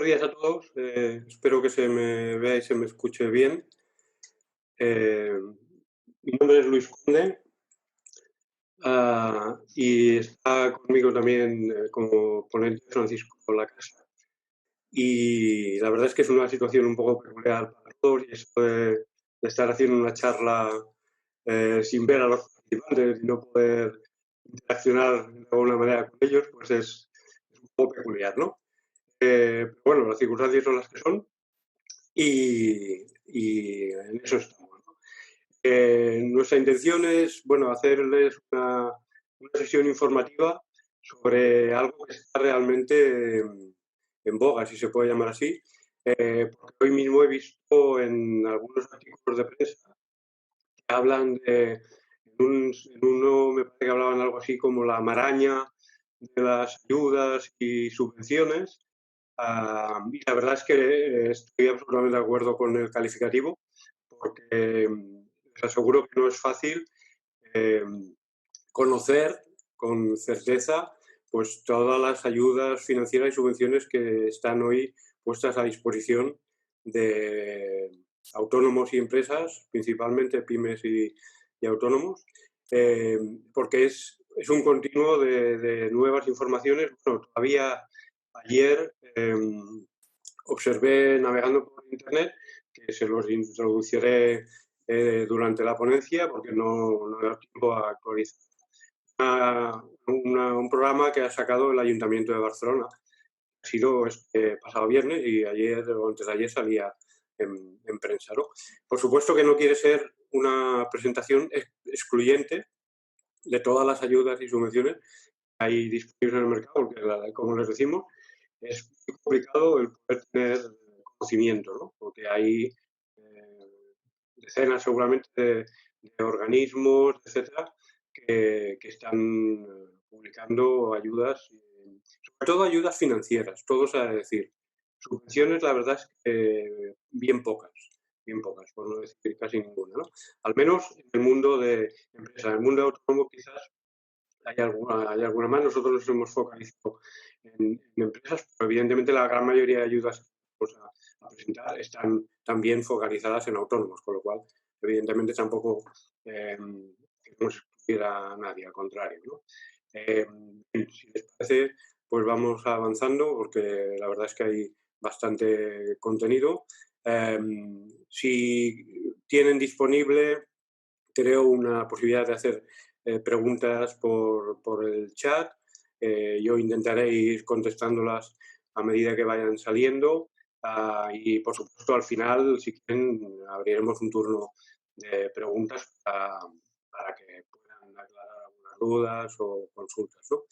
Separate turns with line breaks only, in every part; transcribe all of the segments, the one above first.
Buenos días a todos. Espero que se me vea y se me escuche bien. Eh, Mi nombre es Luis Conde, y está conmigo también como ponente Francisco Lacasa. Y la verdad es que es una situación un poco peculiar para todos, y esto de estar haciendo una charla sin ver a los participantes y no poder interaccionar de alguna manera con ellos, pues es un poco peculiar, ¿no? Pero bueno, las circunstancias son las que son. Y en eso estamos, ¿no? Nuestra intención es, bueno, hacerles una sesión informativa sobre algo que está realmente en boga, si se puede llamar así, porque hoy mismo he visto en algunos artículos de prensa que hablan en uno me parece que hablaban algo así como la maraña de las ayudas y subvenciones. Y la verdad es que estoy absolutamente de acuerdo con el calificativo, porque les aseguro que no es fácil eh, conocer con certeza pues todas las ayudas financieras y subvenciones que están hoy puestas a disposición de autónomos y empresas, principalmente pymes y autónomos, eh, porque es un continuo de nuevas informaciones. Bueno, todavía ayer observé navegando por internet, que se los introduciré durante la ponencia porque no da tiempo a actualizar, un programa que ha sacado el Ayuntamiento de Barcelona. Ha sido este pasado viernes y ayer o antes de ayer salía en prensa, ¿no? Por supuesto que no quiere ser una presentación excluyente de todas las ayudas y subvenciones que hay disponibles en el mercado, porque, como les decimos, es muy complicado el poder tener conocimiento, ¿no? Porque hay decenas seguramente de organismos, etcétera, que están publicando ayudas, sobre todo ayudas financieras, todo se ha de decir. Subvenciones, la verdad es que bien pocas, por no decir casi ninguna, ¿no? Al menos en el mundo de empresas. En el mundo autónomo quizás hay alguna más. Nosotros nos hemos focalizado en empresas, pero evidentemente la gran mayoría de ayudas que vamos a presentar están también focalizadas en autónomos, con lo cual, evidentemente, tampoco queremos excluir a nadie, al contrario, ¿no? Si les parece, pues vamos avanzando, porque la verdad es que hay bastante contenido. Si tienen disponible, creo, una posibilidad de hacer preguntas por el chat. Yo intentaré ir contestándolas a medida que vayan saliendo. Y, por supuesto, al final, si quieren, abriremos un turno de preguntas para que puedan aclarar algunas dudas o consultas, ¿no?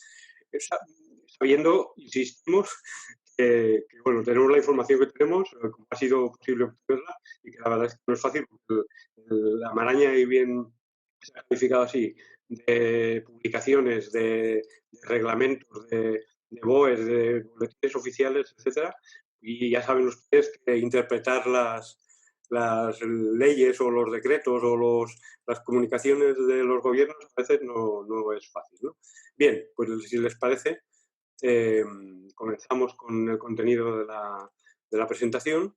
Sabiendo, insistimos, bueno, tenemos la información que tenemos, como ha sido posible obtenerla, y que la verdad es que no es fácil, porque la maraña, y bien se ha calificado así, de publicaciones, de reglamentos, de BOEs, de boletines oficiales, etcétera, y ya saben ustedes que interpretar las leyes o los decretos o las comunicaciones de los gobiernos a veces no es fácil, ¿no? Bien, pues si les parece, comenzamos con el contenido de la presentación.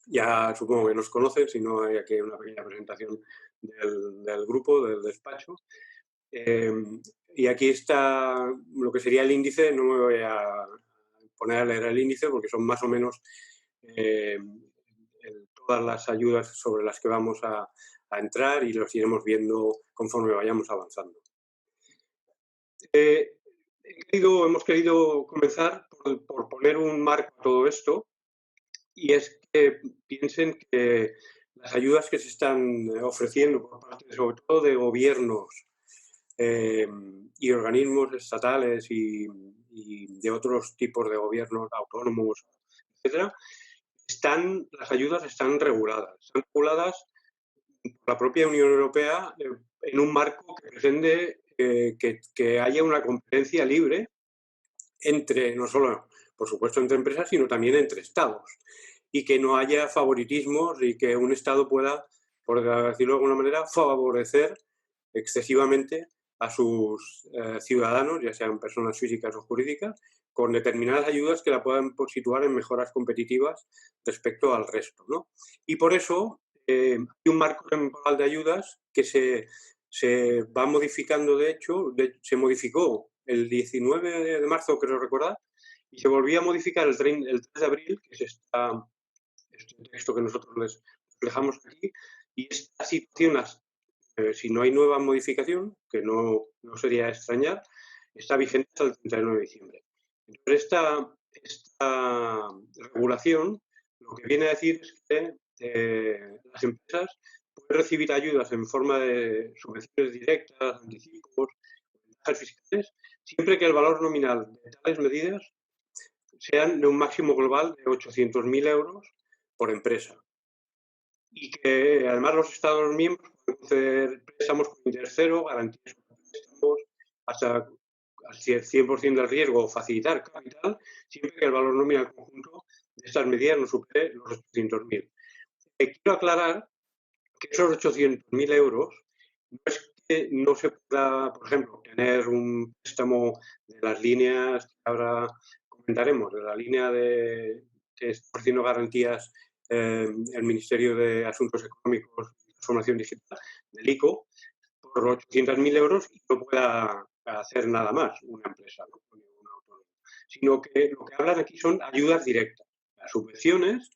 Ya supongo que nos conocen, si no hay aquí una pequeña presentación del grupo, del despacho. Y aquí está lo que sería el índice. No me voy a poner a leer el índice porque son más o menos eh, todas las ayudas sobre las que vamos a entrar, y los iremos viendo conforme vayamos avanzando. Hemos querido comenzar por poner un marco a todo esto, y es que piensen que las ayudas que se están ofreciendo por parte, sobre todo, de gobiernos y organismos estatales y de otros tipos de gobiernos autónomos, etcétera, las ayudas están reguladas por la propia Unión Europea, en un marco que pretende que haya una competencia libre entre, no solo, por supuesto, entre empresas, sino también entre estados, y que no haya favoritismos y que un estado pueda, por decirlo de alguna manera, favorecer excesivamente a sus ciudadanos, ya sean personas físicas o jurídicas, con determinadas ayudas que la puedan situar en mejoras competitivas respecto al resto, ¿no? Y por eso hay un marco temporal de ayudas que se va modificando, de hecho, se modificó el 19 de marzo, creo recordar, y se volvía a modificar el 3 de abril, que es este texto que nosotros les reflejamos aquí, y esta situación, si no hay nueva modificación, que no sería extrañar, está vigente hasta el 31 de diciembre. Entonces, esta regulación lo que viene a decir es que las empresas pueden recibir ayudas en forma de subvenciones directas, anticipos, ventajas fiscales, siempre que el valor nominal de tales medidas sean de un máximo global de 800.000 euros por empresa. Y que además los Estados miembros pueden conceder préstamos con interés cero, garantías por préstamos, hasta al 100% del riesgo o facilitar capital, siempre que el valor nominal conjunto de estas medidas no supere los 800.000. Quiero aclarar que esos 800.000 euros no es que no se pueda, por ejemplo, obtener un préstamo de las líneas que ahora comentaremos, de la línea que está ofreciendo garantías el Ministerio de Asuntos Económicos y Transformación Digital, del ICO, por 800.000 euros y no pueda hacer nada más una empresa, ¿no? Sino que lo que hablan aquí son ayudas directas, las subvenciones,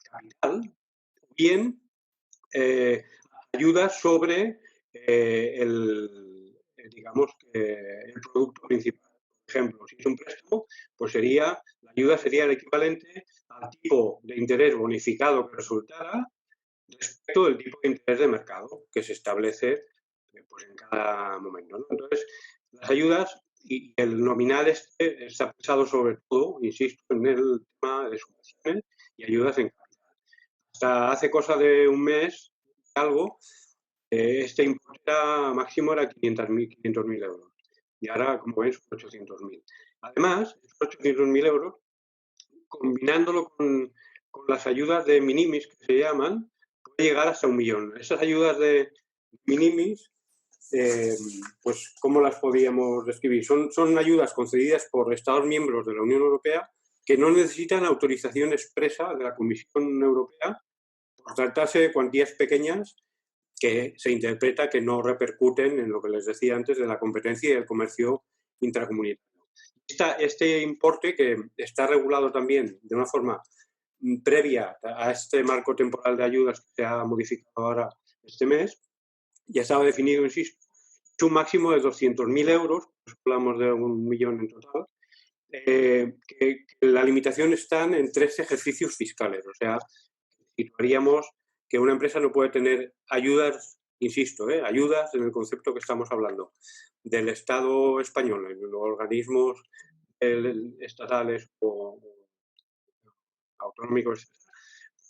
capital, o bien ayudas sobre digamos, el producto principal. Por ejemplo, si es un préstamo, pues la ayuda sería el equivalente al tipo de interés bonificado que resultara respecto del tipo de interés de mercado que se establece pues, en cada momento, ¿no? Entonces, las ayudas y el nominal está pensado sobre todo, insisto, en el tema de subvenciones y ayudas en capital. Hasta hace cosa de un mes, algo, este importe máximo era 500.000 euros. Y ahora, como veis, 800.000. Además, estos 800.000 euros, combinándolo con las ayudas de minimis, que se llaman, puede llegar hasta 1 millón. Esas ayudas de minimis, pues, ¿cómo las podríamos describir? Son ayudas concedidas por Estados miembros de la Unión Europea que no necesitan autorización expresa de la Comisión Europea por tratarse de cuantías pequeñas que se interpreta que no repercuten en lo que les decía antes de la competencia y el comercio intracomunitario. Este importe, que está regulado también de una forma previa a este marco temporal de ayudas que se ha modificado ahora este mes, ya estaba definido, insisto, es un máximo de 200.000 euros, pues hablamos de 1 millón en total, que la limitación está en 3 ejercicios fiscales, o sea, situaríamos que una empresa no puede tener ayudas, insisto, ayudas en el concepto que estamos hablando, del Estado español, en los organismos estatales o autonómicos,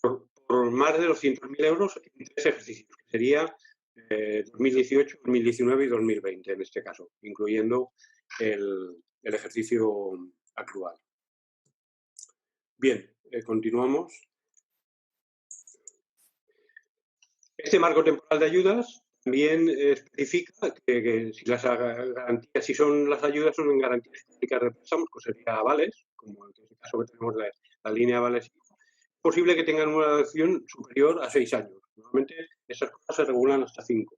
por más de 200.000 euros en 3 ejercicios, que sería 2018, 2019 y 2020 en este caso, incluyendo el ejercicio actual. Bien, continuamos. Este marco temporal de ayudas también especifica que si las garantías, si son las ayudas, son en garantías públicas de préstamos, pues sería avales, como en este caso que tenemos la línea avales, es posible que tengan una duración superior a 6 años. Normalmente esas cosas se regulan hasta 5.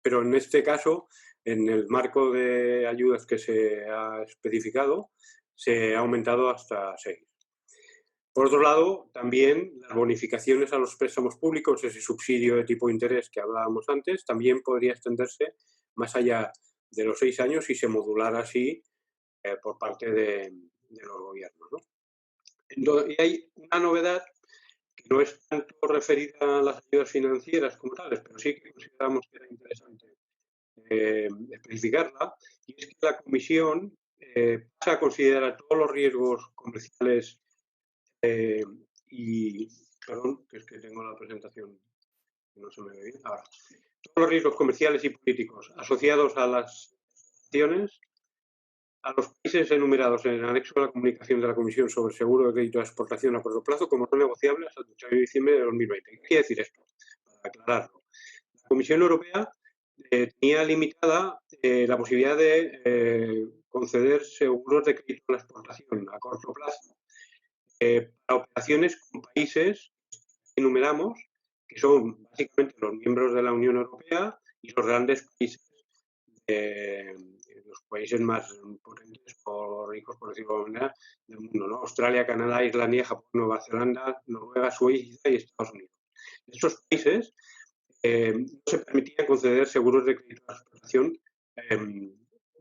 Pero en este caso, en el marco de ayudas que se ha especificado, se ha aumentado hasta 6. Por otro lado, también las bonificaciones a los préstamos públicos, ese subsidio de tipo de interés que hablábamos antes, también podría extenderse más allá de los 6 años y se modulara así por parte de los gobiernos, ¿no? Entonces, y hay una novedad que no es tanto referida a las ayudas financieras como tales, pero sí que consideramos que era interesante especificarla, y es que la Comisión pasa a considerar todos los riesgos comerciales perdón, que es que tengo la presentación, no se me ve bien. Ahora, todos los riesgos comerciales y políticos asociados a las acciones, a los países enumerados en el anexo de la comunicación de la Comisión sobre seguro de crédito de exportación a corto plazo, como no negociables hasta el 8 de diciembre de 2020. ¿Qué quiere decir esto? Para aclararlo. Comisión Europea tenía limitada la posibilidad de conceder seguros de crédito a la exportación a corto plazo para operaciones con países que enumeramos, que son básicamente los miembros de la Unión Europea y los grandes países, los países más potentes o ricos, por decirlo de alguna manera, del mundo, ¿no? Australia, Canadá, Islandia, Japón, Nueva Zelanda, Noruega, Suiza y Estados Unidos. Estos países no se permitía conceder seguros de crédito a la exportación,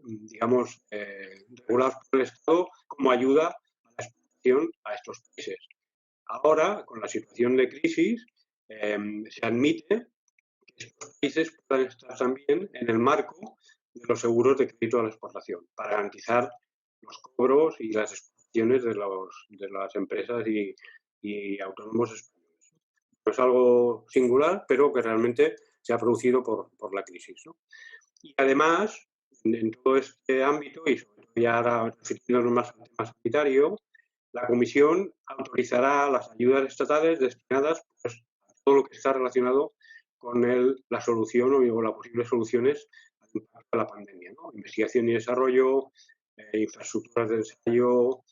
digamos, regulados por el Estado como ayuda a la exportación a estos países. Ahora, con la situación de crisis, se admite que estos países puedan estar también en el marco de los seguros de crédito a la exportación para garantizar los cobros y las exportaciones de las empresas y autónomos españoles. No es algo singular, pero que realmente se ha producido por la crisis, ¿no? Y además, en todo este ámbito, y sobre todo ya ahora refiriéndonos más al tema sanitario, la Comisión autorizará las ayudas estatales destinadas pues, a todo lo que está relacionado con la solución o las posibles soluciones al impacto de la pandemia, ¿no? Investigación y desarrollo, infraestructuras de ensayo,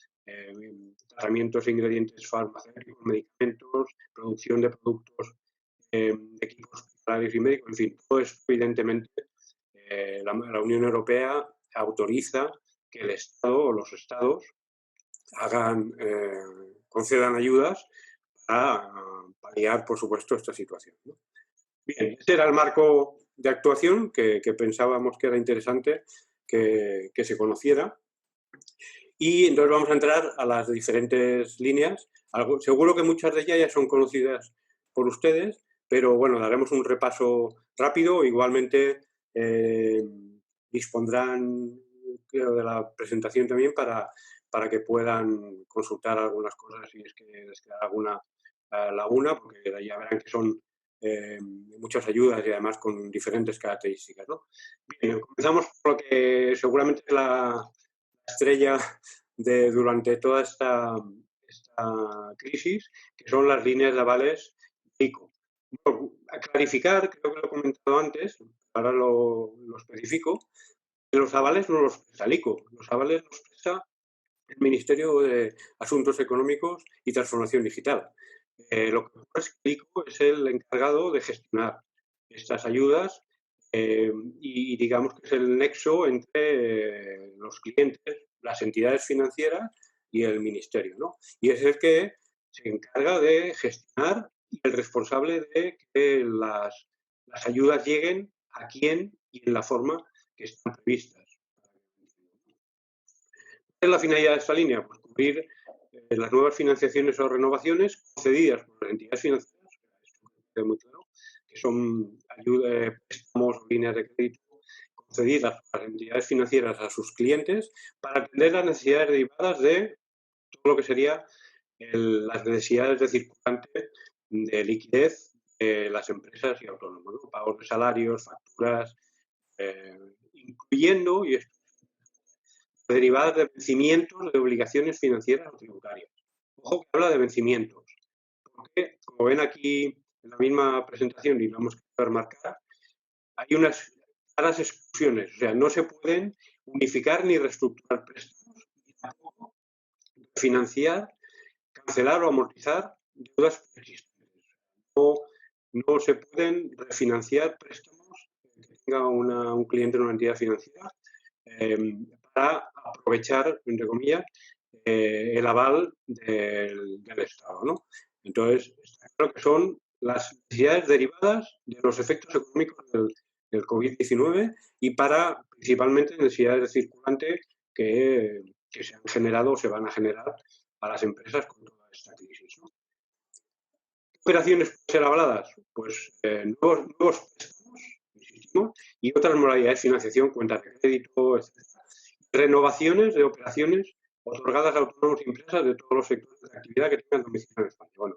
tratamientos e ingredientes farmacéuticos, medicamentos, producción de productos, de equipos hospitalarios y médicos, en fin, todo esto evidentemente la Unión Europea autoriza que el Estado o los Estados concedan ayudas para paliar, por supuesto, esta situación, ¿no? Bien, este era el marco de actuación que pensábamos que era interesante que se conociera. Y entonces vamos a entrar a las diferentes líneas. Seguro que muchas de ellas ya son conocidas por ustedes, pero bueno, daremos un repaso rápido. Igualmente dispondrán, creo, de la presentación también para que puedan consultar algunas cosas si es que les queda alguna laguna, porque ya verán que son muchas ayudas y además con diferentes características, ¿no? Bien, comenzamos por lo que seguramente es la estrella durante toda esta crisis, que son las líneas de avales ICO. Bueno, a clarificar, creo que lo he comentado antes, ahora lo especifico, que los avales no los presta el ICO, los avales los presta el Ministerio de Asuntos Económicos y Transformación Digital. Lo que ocurre es que el ICO es el encargado de gestionar estas ayudas y digamos que es el nexo entre los clientes, las entidades financieras y el Ministerio, ¿no? Y es el que se encarga de gestionar y el responsable de que las ayudas lleguen a quién y en la forma que están previstas. ¿Cuál es la finalidad de esta línea? Pues cubrir las nuevas financiaciones o renovaciones concedidas por las entidades financieras, esto queda muy claro, que son préstamos o líneas de crédito concedidas por las entidades financieras a sus clientes para atender las necesidades derivadas de todo lo que sería las necesidades de circulante de liquidez de las empresas y autónomos, ¿no? Pagos de salarios, facturas, incluyendo, y esto derivadas de vencimientos de obligaciones financieras o tributarias. Ojo que habla de vencimientos, porque, como ven aquí en la misma presentación y lo hemos querido remarcar, hay unas claras exclusiones, o sea, no se pueden unificar ni reestructurar préstamos, ni tampoco financiar, cancelar o amortizar deudas existentes. No se pueden refinanciar préstamos que tenga un cliente en una entidad financiera para aprovechar, entre comillas, el aval del Estado, ¿no? Entonces, está claro que son las necesidades derivadas de los efectos económicos del COVID-19 y para, principalmente, necesidades de circulante que se han generado o se van a generar a las empresas con toda esta crisis, ¿no? ¿Qué operaciones pueden ser avaladas? Pues nuevos préstamos, insistimos, y otras modalidades de financiación, cuentas de crédito, etc. Renovaciones de operaciones otorgadas a autónomos y empresas de todos los sectores de actividad que tengan domicilio en España. Bueno,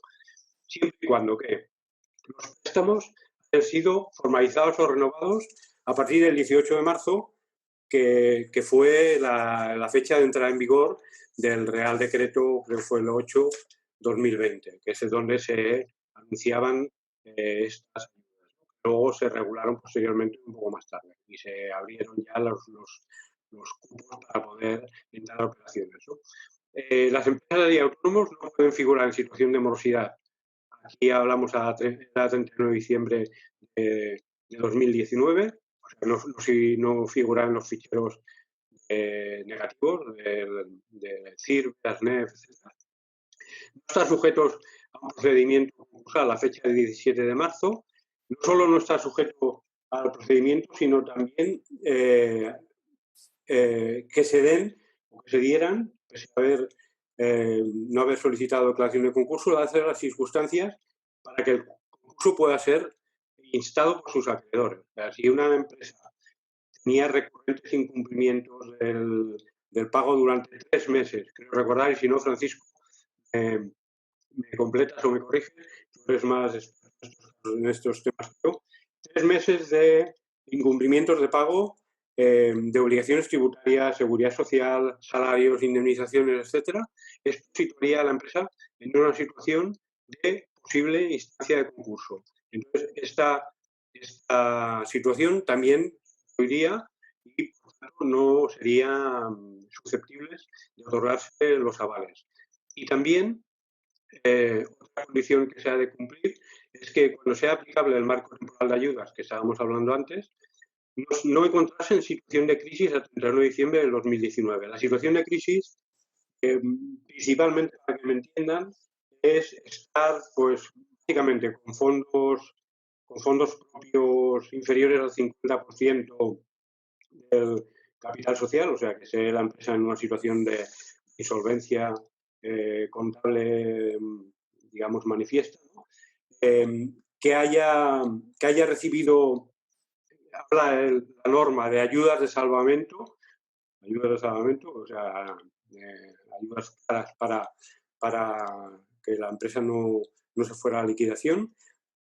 siempre y cuando que los préstamos hayan sido formalizados o renovados a partir del 18 de marzo, que fue la fecha de entrada en vigor del Real Decreto, creo que fue el 8/2020, que es donde se anunciaban estas ayudas. luego se regularon posteriormente un poco más tarde y se abrieron ya los cupos para poder entrar a operaciones, ¿no? Las empresas y autónomos no pueden figurar en situación de morosidad. Aquí hablamos a 31 de diciembre de 2019, o sea, no figuran en los ficheros negativos del CIRB, ASNEF, etc. No están sujetos a un procedimiento concursal a la fecha del 17 de marzo. No solo no está sujeto al procedimiento, sino también que se den o que se dieran, pese a no haber solicitado declaración de concurso, hacer las circunstancias para que el concurso pueda ser instado por sus acreedores. O sea, si una empresa tenía recurrentes incumplimientos del pago durante 3 meses, creo recordar, y si no, Francisco, me completas o me corriges, tú eres más experto en estos temas que yo, 3 meses de incumplimientos de pago de obligaciones tributarias, seguridad social, salarios, indemnizaciones, etcétera, esto situaría a la empresa en una situación de posible instancia de concurso. Entonces, esta situación también iría y, por tanto, no serían susceptibles de otorgarse los avales. Y también otra condición que se ha de cumplir es que cuando sea aplicable el marco temporal de ayudas que estábamos hablando antes, no encontrarse en situación de crisis a 31 de diciembre del 2019. La situación de crisis, principalmente para que me entiendan, es estar, pues, básicamente con fondos propios inferiores al 50% del capital social, o sea, que sea la empresa en una situación de insolvencia contable, digamos, manifiesta, ¿no? Que haya recibido, habla la norma de ayudas de salvamento, o sea, ayudas para que la empresa no se fuera a liquidación,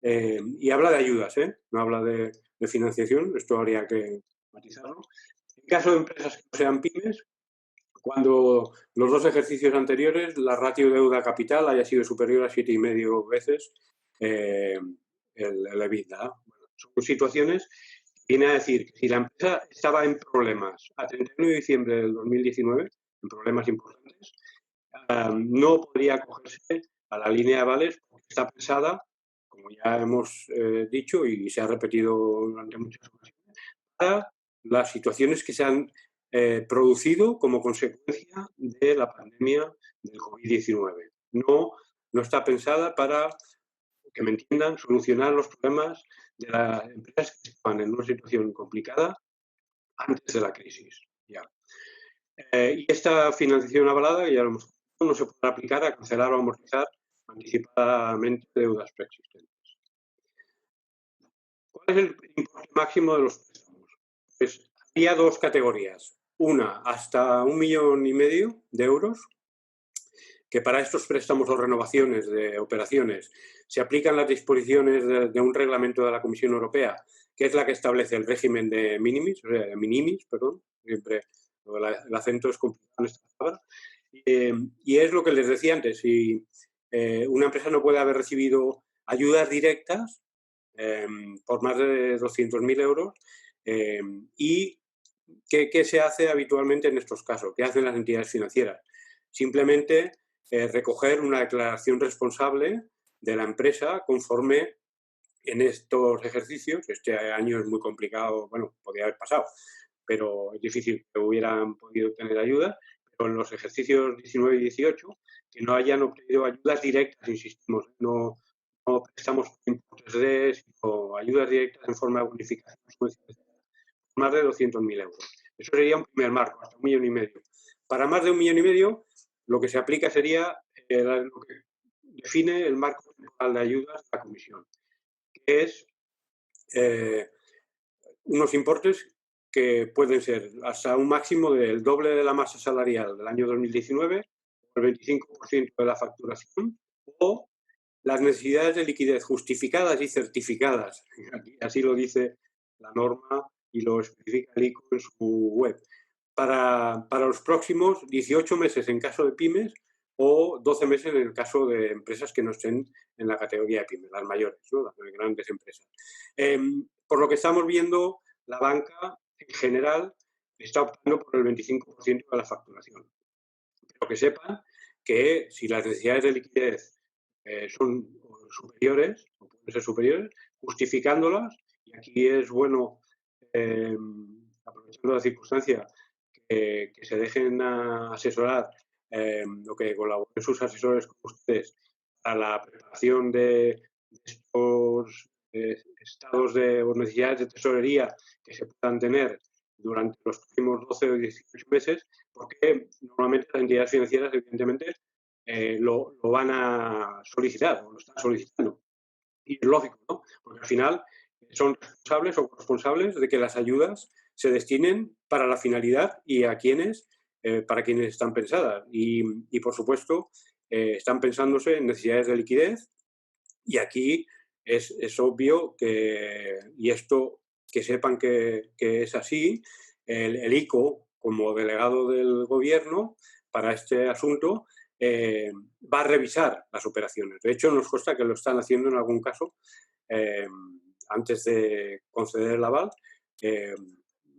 y habla de ayudas, no habla de financiación, esto habría que matizarlo. En caso de empresas que no sean pymes, cuando los 2 ejercicios anteriores la ratio deuda-capital haya sido superior a 7,5 veces el EBITDA. Bueno, son situaciones que viene a decir que si la empresa estaba en problemas a 31 de diciembre del 2019, en problemas importantes, no podría acogerse a la línea de avales porque está pensada, como ya hemos dicho y se ha repetido durante muchas ocasiones, para las situaciones que se han producido como consecuencia de la pandemia del COVID-19. No está pensada para, que me entiendan, solucionar los problemas de las empresas que estaban en una situación complicada antes de la crisis. Ya. Y esta financiación avalada, ya lo hemos dicho, no se podrá aplicar a cancelar o amortizar anticipadamente deudas preexistentes. ¿Cuál es el importe máximo de los préstamos? Pues había 2 categorías. Una, hasta 1,5 millones de euros, que para estos préstamos o renovaciones de operaciones se aplican las disposiciones de un reglamento de la Comisión Europea, que es la que establece el régimen de minimis, o sea, de minimis, perdón, siempre el acento es complicado en esta palabra, y es lo que les decía antes, si una empresa no puede haber recibido ayudas directas por más de 200.000 euros, y ¿qué se hace habitualmente en estos casos? ¿Qué hacen las entidades financieras? Simplemente recoger una declaración responsable de la empresa conforme en estos ejercicios. Este año es muy complicado, bueno, podría haber pasado, pero es difícil que hubieran podido tener ayuda, pero en los ejercicios 19 y 18, que no hayan obtenido ayudas directas, insistimos, no préstamos por importes de, sino ayudas directas en forma de bonificación, más de 200.000 euros. Eso sería un primer marco, hasta 1,5 millones. Para más de 1,5 millones, lo que se aplica sería lo que define el marco temporal de ayudas de la Comisión, que es unos importes que pueden ser hasta un máximo del doble de la masa salarial del año 2019, el 25% de la facturación, o las necesidades de liquidez justificadas y certificadas, así lo dice la norma y lo especifica el ICO en su web, para los próximos 18 meses en caso de pymes o 12 meses en el caso de empresas que no estén en la categoría de pymes, las mayores, ¿no? Las grandes empresas. Por lo que estamos viendo, la banca en general está optando por el 25% de la facturación. Pero que sepan que si las necesidades de liquidez son superiores, o pueden ser superiores, justificándolas, y aquí es bueno, aprovechando la circunstancia, que se dejen asesorar o que colaboren sus asesores con ustedes a la preparación de estos estados o necesidades de tesorería que se puedan tener durante los próximos 12 o 18 meses, porque normalmente las entidades financieras, evidentemente, lo van a solicitar o lo están solicitando. Y es lógico, ¿no? Porque al final son responsables o corresponsables de que las ayudas se destinen para la finalidad y a quienes, para quienes están pensadas. Y por supuesto, están pensándose en necesidades de liquidez y aquí es obvio que, y esto que sepan que es así, el ICO, como delegado del gobierno para este asunto, va a revisar las operaciones. De hecho, nos consta que lo están haciendo en algún caso antes de conceder el aval.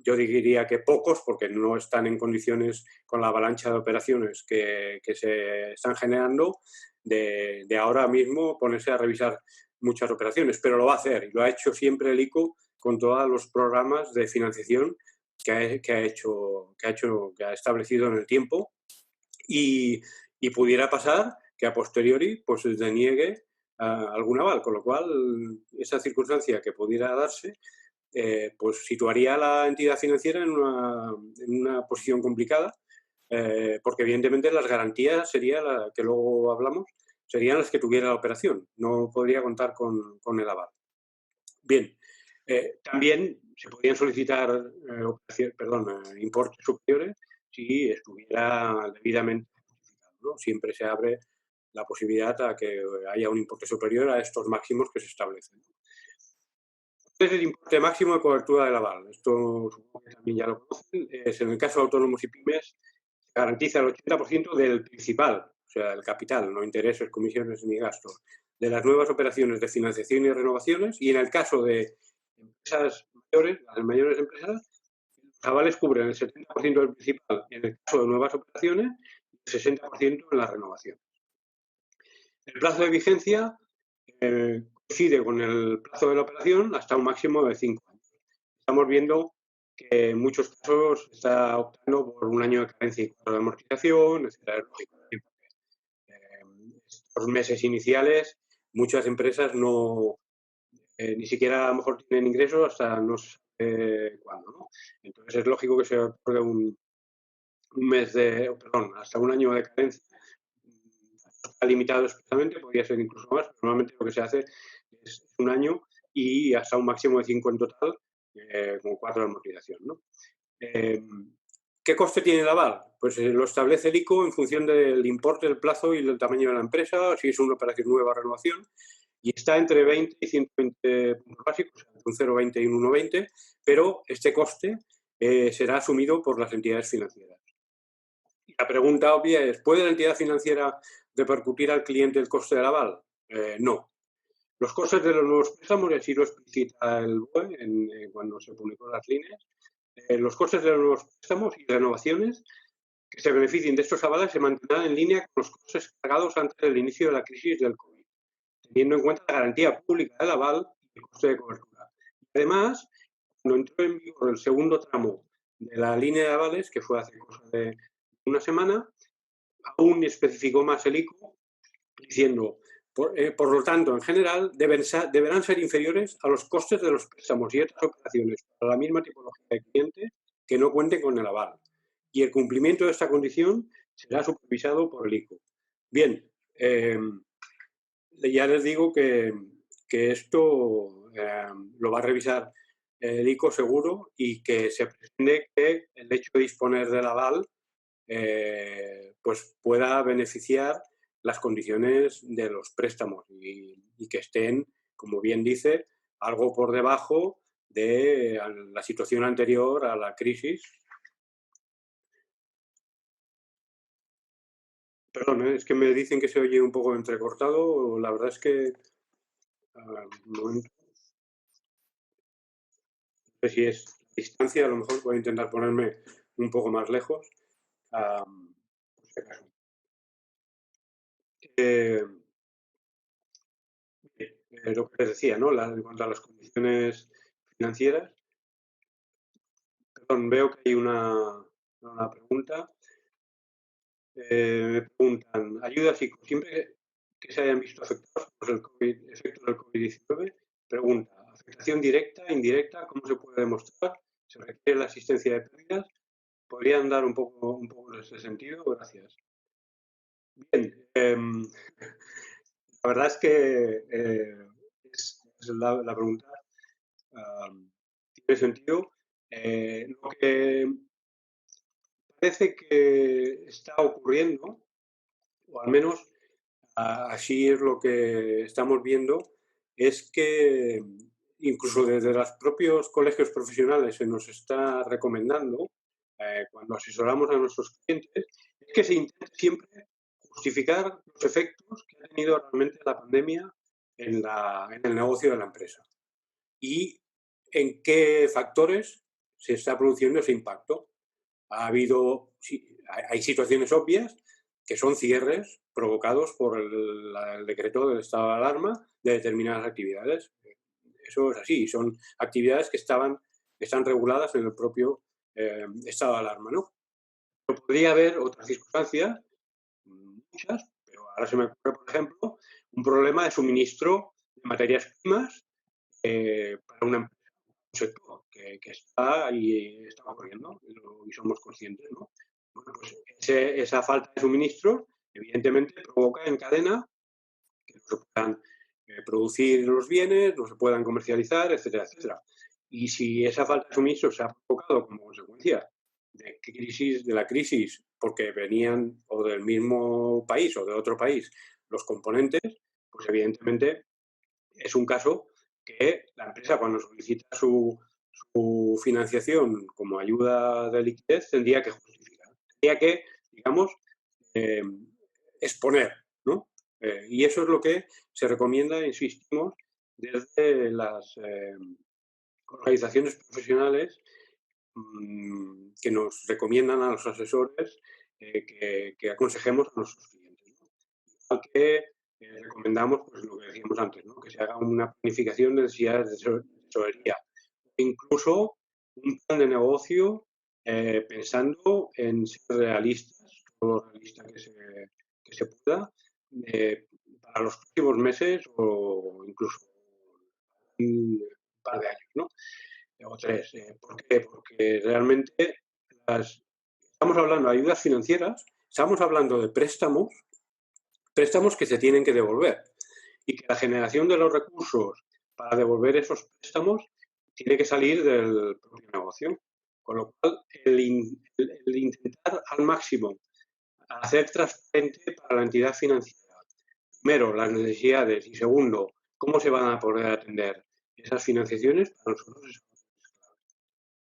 Yo diría que pocos, porque no están en condiciones con la avalancha de operaciones que se están generando, de ahora mismo ponerse a revisar muchas operaciones, pero lo va a hacer y lo ha hecho siempre el ICO con todos los programas de financiación que ha establecido en el tiempo y pudiera pasar que a posteriori pues se deniegue algún aval, con lo cual esa circunstancia que pudiera darse pues situaría a la entidad financiera en una posición complicada, porque evidentemente las garantías que luego hablamos, serían las que tuviera la operación, no podría contar con el aval. Bien, también se podrían solicitar importes superiores si estuviera debidamente justificado, ¿no? Siempre se abre la posibilidad a que haya un importe superior a estos máximos que se establecen. ¿Cuál es el importe máximo de cobertura del aval? Esto supongo que también ya lo conocen. Es, en el caso de autónomos y pymes, se garantiza el 80% del principal, o sea, el capital, no intereses, comisiones ni gastos, de las nuevas operaciones de financiación y renovaciones. Y en el caso de empresas mayores, las mayores empresas, los avales cubren el 70% del principal en el caso de nuevas operaciones y el 60% en la renovación. El plazo de vigencia coincide con el plazo de la operación hasta un máximo de 5 años. Estamos viendo que en muchos casos está optando por un año de carencia y 4 de amortización, etc. Estos meses iniciales, muchas empresas no ni siquiera a lo mejor tienen ingresos hasta no sé cuándo, ¿no? Entonces es lógico que se otorgue hasta un año de carencia. Está limitado expresamente, podría ser incluso más, pero normalmente lo que se hace es un año y hasta un máximo de 5 en total, con 4 de amortización, ¿no? ¿Qué coste tiene el aval? Pues lo establece el ICO en función del importe, el plazo y el tamaño de la empresa, si es una operación nueva o renovación, y está entre 20 y 120 puntos básicos, entre un 0,20 y un 1,20, pero este coste será asumido por las entidades financieras. Y la pregunta obvia es, ¿puede la entidad financiera repercutir al cliente el coste del aval? No. Los costes de los nuevos préstamos, y así lo explicita el BOE cuando se publicó las líneas, los costes de los nuevos préstamos y renovaciones que se beneficien de estos avales se mantendrán en línea con los costes pagados antes del inicio de la crisis del COVID, teniendo en cuenta la garantía pública del aval y el coste de cobertura. Además, cuando entró en vigor el segundo tramo de la línea de avales, que fue hace cosa de una semana, aún especificó más el ICO, diciendo, por lo tanto, en general, deberán ser inferiores a los costes de los préstamos y otras operaciones para la misma tipología de cliente que no cuenten con el aval. Y el cumplimiento de esta condición será supervisado por el ICO. Bien, ya les digo que esto lo va a revisar el ICO seguro y que se pretende que el hecho de disponer del aval pues pueda beneficiar las condiciones de los préstamos y que estén, como bien dice, algo por debajo de la situación anterior a la crisis. Perdón, es que me dicen que se oye un poco entrecortado. La verdad es que, un momento, no sé si es distancia, a lo mejor voy a intentar ponerme un poco más lejos. Por si acaso. Eh, lo que les decía, ¿no? En cuanto a las condiciones financieras, perdón, veo que hay una pregunta. Me preguntan, ayudas y siempre que se hayan visto afectados por el COVID, efectos del COVID-19, pregunta, afectación directa, indirecta, ¿cómo se puede demostrar? ¿Se requiere la asistencia de pérdidas? ¿Podrían dar un poco en ese sentido? Gracias. Bien, la verdad es que es la pregunta tiene sentido. Lo que parece que está ocurriendo, o al menos así es lo que estamos viendo, es que incluso desde los propios colegios profesionales se nos está recomendando, cuando asesoramos a nuestros clientes, es que se intente siempre justificar los efectos que ha tenido realmente la pandemia en el negocio de la empresa y en qué factores se está produciendo ese impacto. Ha habido, sí, hay situaciones obvias que son cierres provocados por el decreto del estado de alarma de determinadas actividades. Eso es así, son actividades que están reguladas en el propio estado de alarma, ¿no? Pero podría haber otras circunstancias, muchas, pero ahora se me ocurre, por ejemplo, un problema de suministro de materias primas para una empresa, un sector que está y está ocurriendo y somos conscientes, ¿no? Bueno, pues esa falta de suministro, evidentemente, provoca en cadena que no se puedan producir los bienes, no se puedan comercializar, etcétera, etcétera. Y si esa falta de suministro se ha provocado como consecuencia de la crisis, porque venían o del mismo país o de otro país los componentes, pues evidentemente es un caso que la empresa cuando solicita su financiación como ayuda de liquidez tendría que justificar, tendría que, digamos, eh, exponer, ¿no? Y eso es lo que se recomienda, insistimos, desde las organizaciones profesionales que nos recomiendan a los asesores que aconsejemos a nuestros clientes, ¿no? Igual que recomendamos, pues lo que decíamos antes, ¿no? Que se haga una planificación de necesidades de tesorería, incluso un plan de negocio pensando en ser realistas, todo lo realista que se pueda, eh, para los próximos meses o incluso un par de años, ¿no? O tres. ¿Por qué? Porque realmente estamos hablando de ayudas financieras, estamos hablando de préstamos que se tienen que devolver y que la generación de los recursos para devolver esos préstamos tiene que salir del propio negocio. Con lo cual, el intentar al máximo hacer transparente para la entidad financiera, primero, las necesidades y segundo, cómo se van a poder atender esas financiaciones, para nosotros es clave.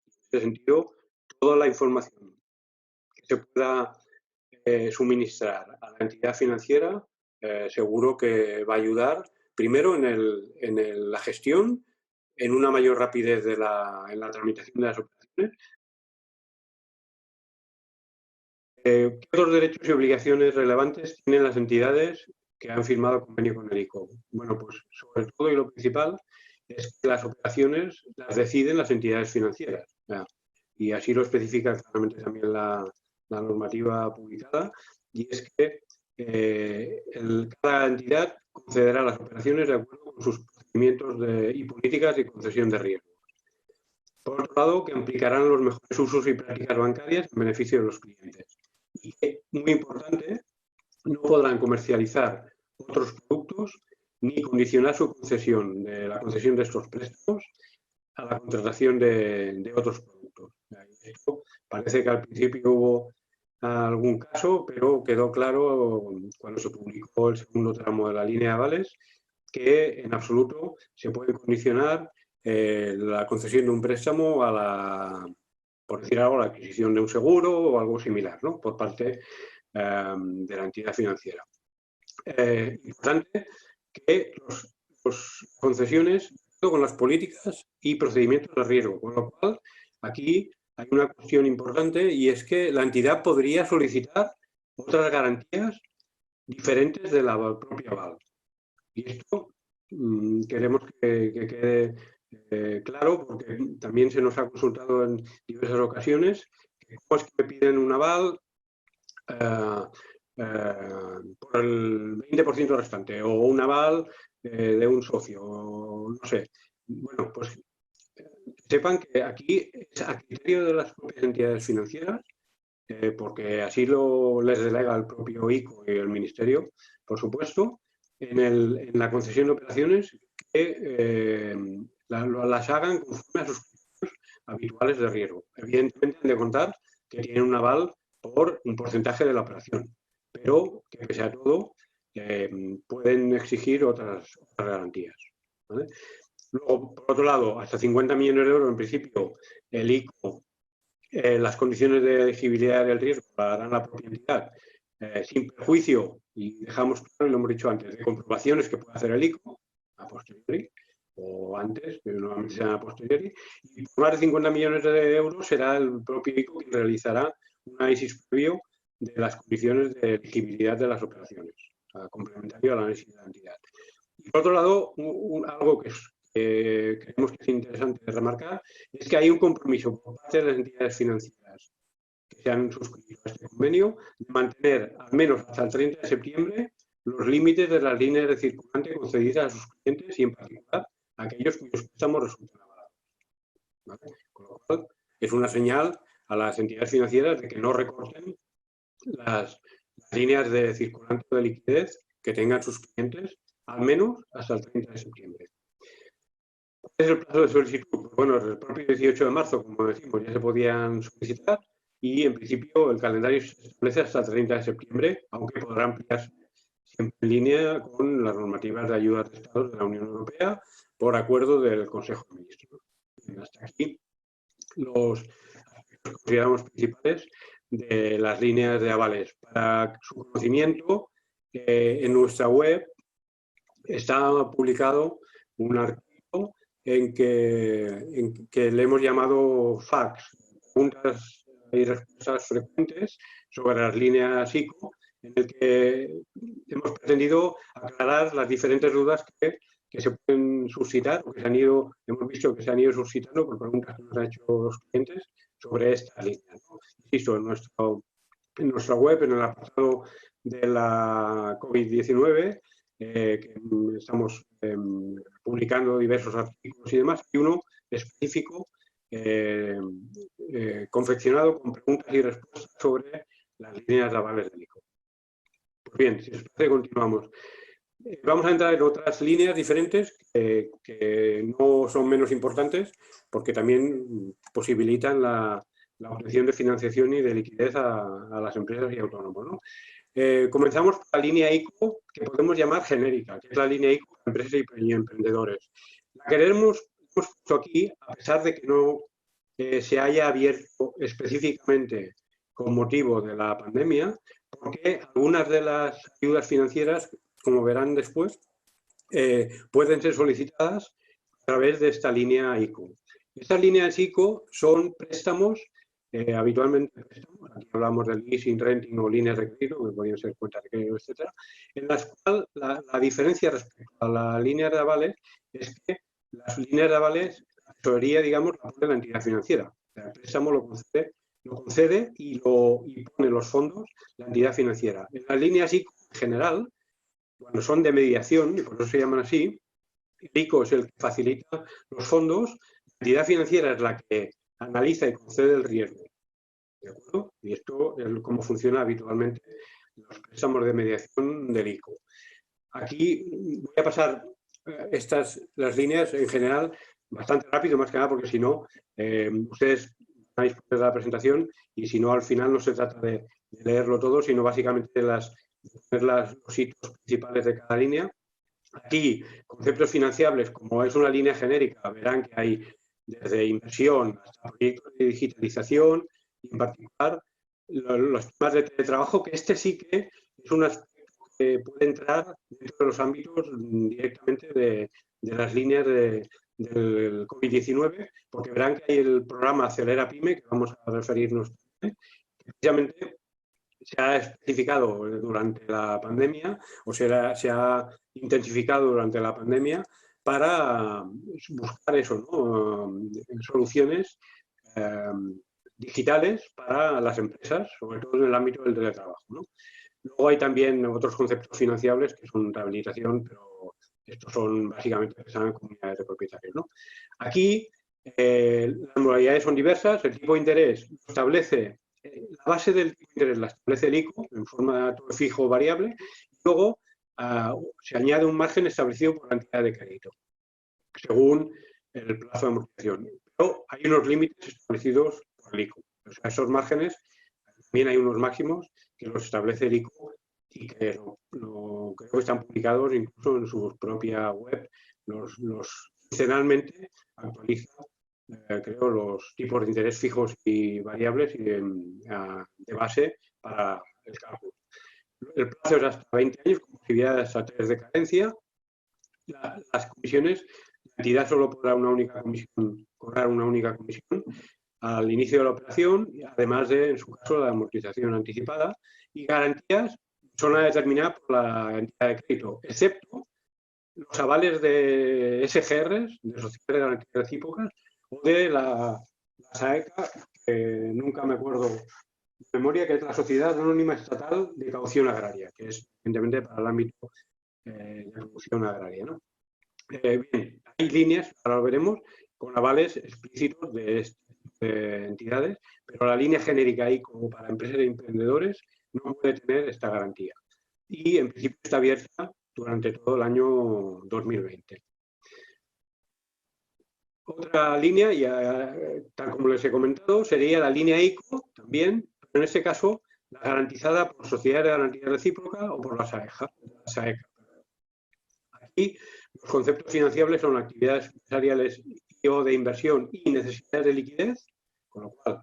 En este sentido, toda la información que se pueda suministrar a la entidad financiera seguro que va a ayudar primero en la gestión, en una mayor rapidez en la tramitación de las operaciones. ¿Qué otros derechos y obligaciones relevantes tienen las entidades que han firmado convenio con el ICO? Bueno, pues sobre todo y lo principal es que las operaciones las deciden las entidades financieras. Y así lo especifica claramente también la normativa publicada, y es que cada entidad concederá las operaciones de acuerdo con sus procedimientos y políticas de concesión de riesgo. Por otro lado, que aplicarán los mejores usos y prácticas bancarias en beneficio de los clientes. Y que, muy importante, no podrán comercializar otros productos ni condicionar su concesión, la concesión de estos préstamos a la contratación de otros productos. Esto parece que al principio hubo algún caso, pero quedó claro cuando se publicó el segundo tramo de la línea de avales que en absoluto se puede condicionar la concesión de un préstamo por decir algo, la adquisición de un seguro o algo similar, ¿no? Por parte de la entidad financiera. Importante que las concesiones con las políticas y procedimientos de riesgo, con lo cual aquí hay una cuestión importante y es que la entidad podría solicitar otras garantías diferentes de la propia aval. Y esto queremos que quede claro, porque también se nos ha consultado en diversas ocasiones que cómo es que me piden un aval por el 20% restante o un aval de un socio, o no sé. Bueno, pues sepan que aquí es a criterio de las propias entidades financieras, porque así les delega el propio ICO y el Ministerio, por supuesto, en la concesión de operaciones que las hagan conforme a sus criterios habituales de riesgo. Evidentemente, han de contar que tienen un aval por un porcentaje de la operación, pero que pese a todo pueden exigir otras garantías, ¿vale? Luego, por otro lado, hasta 50 millones de euros, en principio, el ICO, las condiciones de elegibilidad del riesgo la darán la propia entidad, sin perjuicio, y dejamos claro, lo hemos dicho antes, de comprobaciones que puede hacer el ICO a posteriori, o antes, pero normalmente será a posteriori, y por más de 50 millones de euros será el propio ICO quien realizará un análisis previo de las condiciones de elegibilidad de las operaciones, complementario al análisis de la entidad. Y por otro lado, algo que creemos que es interesante remarcar es que hay un compromiso por parte de las entidades financieras que se han suscrito a este convenio de mantener al menos hasta el 30 de septiembre los límites de las líneas de circulante concedidas a sus clientes y en particular a aquellos cuyos préstamos resultan avalados, ¿vale? Con lo cual es una señal a las entidades financieras de que no recorten las líneas de circulante o de liquidez que tengan sus clientes al menos hasta el 30 de septiembre. ¿Cuál es el plazo de solicitud? Pues bueno, el propio 18 de marzo, como decimos, ya se podían solicitar y en principio el calendario se establece hasta el 30 de septiembre, aunque podrá ampliarse siempre en línea con las normativas de ayudas de Estados de la Unión Europea por acuerdo del Consejo de Ministros. Hasta aquí los aspectos que consideramos principales de las líneas de avales. Para su conocimiento, en nuestra web está publicado un artículo en que le hemos llamado FAQs, preguntas y respuestas frecuentes sobre las líneas ICO, en el que hemos pretendido aclarar las diferentes dudas que se pueden suscitar, o que hemos visto que se han ido suscitando por preguntas que nos han hecho los clientes sobre esta línea, ¿no? Insisto, en nuestra web, en el apartado de la COVID-19, que estamos publicando diversos artículos y demás, y uno específico confeccionado con preguntas y respuestas sobre las líneas de avales del ICO. Pues bien, si os parece, continuamos. Vamos a entrar en otras líneas diferentes que no son menos importantes porque también posibilitan la obtención de financiación y de liquidez a las empresas y autónomos, ¿no? Comenzamos por la línea ICO, que podemos llamar genérica, que es la línea ICO para empresas y emprendedores. La queremos puesto aquí, a pesar de que no se haya abierto específicamente con motivo de la pandemia, porque algunas de las ayudas financieras, como verán después, pueden ser solicitadas a través de esta línea ICO. Estas líneas ICO son préstamos, habitualmente préstamos, aquí hablamos del leasing, renting o líneas de crédito, que podrían ser cuentas de crédito, etcétera, en las cuales la diferencia respecto a la línea de avales es que las líneas de avales, la tesorería, digamos, la pone la entidad financiera. El préstamo lo concede y pone los fondos la entidad financiera. En las líneas ICO en general, cuando son de mediación, y por eso se llaman así, el ICO es el que facilita los fondos, la entidad financiera es la que analiza y concede el riesgo. ¿De acuerdo? Y esto es cómo funciona habitualmente los préstamos de mediación del ICO. Aquí voy a pasar las líneas en general bastante rápido, más que nada, porque si no, ustedes van a disponer de la presentación y si no, al final no se trata de leerlo todo, sino básicamente los hitos principales de cada línea. Aquí, conceptos financiables, como es una línea genérica, verán que hay desde inversión hasta proyectos de digitalización y en particular los temas de teletrabajo, que este sí que es un aspecto que puede entrar dentro de los ámbitos directamente de las líneas del COVID-19, porque verán que hay el programa Acelera Pyme, que vamos a referirnos, que precisamente se ha especificado durante la pandemia, o se ha intensificado durante la pandemia para buscar eso, ¿no? Soluciones digitales para las empresas, sobre todo en el ámbito del teletrabajo, ¿no? Luego hay también otros conceptos financiables que son rehabilitación, pero estos son básicamente comunidades de propietarios, ¿no? Aquí las modalidades son diversas, el tipo de interés establece, la base del tipo de interés la establece el ICO en forma de fijo o variable, y luego se añade un margen establecido por la entidad de crédito, según el plazo de amortización. Pero hay unos límites establecidos por el ICO. O sea, esos márgenes, también hay unos máximos que los establece el ICO y que creo que están publicados incluso en su propia web. Quincenalmente actualiza, creo, los tipos de interés fijos y variables y de base para el cálculo. El plazo es hasta 20 años, con posibilidad de hasta 3 de carencia. Las comisiones, la entidad solo podrá cobrar una única comisión al inicio de la operación, además de, en su caso, la amortización anticipada, y garantías son a determinar por la entidad de crédito, excepto los avales de SGRs, de sociedades de garantías recíprocas, o de la SAECA, que nunca me acuerdo de memoria, que es la Sociedad Anónima Estatal de Caución Agraria, que es, evidentemente, para el ámbito de ejecución agraria, ¿no? Bien, hay líneas, ahora lo veremos, con avales explícitos de entidades, pero la línea genérica ahí como para empresas e emprendedores no puede tener esta garantía. Y en principio está abierta durante todo el año 2020. Otra línea, ya, tal como les he comentado, sería la línea ICO también, pero en este caso la garantizada por sociedades de garantía recíproca o por la SAECA. Aquí los conceptos financiables son actividades empresariales o de inversión y necesidades de liquidez, con lo cual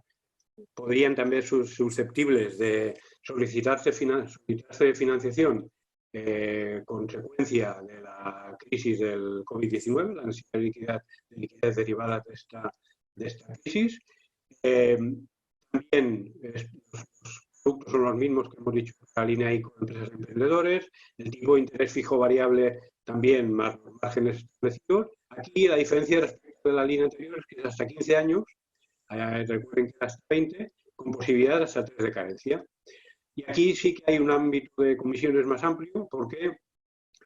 podrían también ser susceptibles de solicitarse financiación consecuencia de la crisis del COVID-19, la necesidad de liquidez derivada de esta crisis. También los productos son los mismos que hemos dicho, la línea ICO de empresas y emprendedores, el tipo de interés fijo variable también más los márgenes establecidos. Aquí la diferencia respecto de la línea anterior es que es hasta 15 años, recuerden que hasta 20, con posibilidad de hasta 3 de carencia. Y aquí sí que hay un ámbito de comisiones más amplio, porque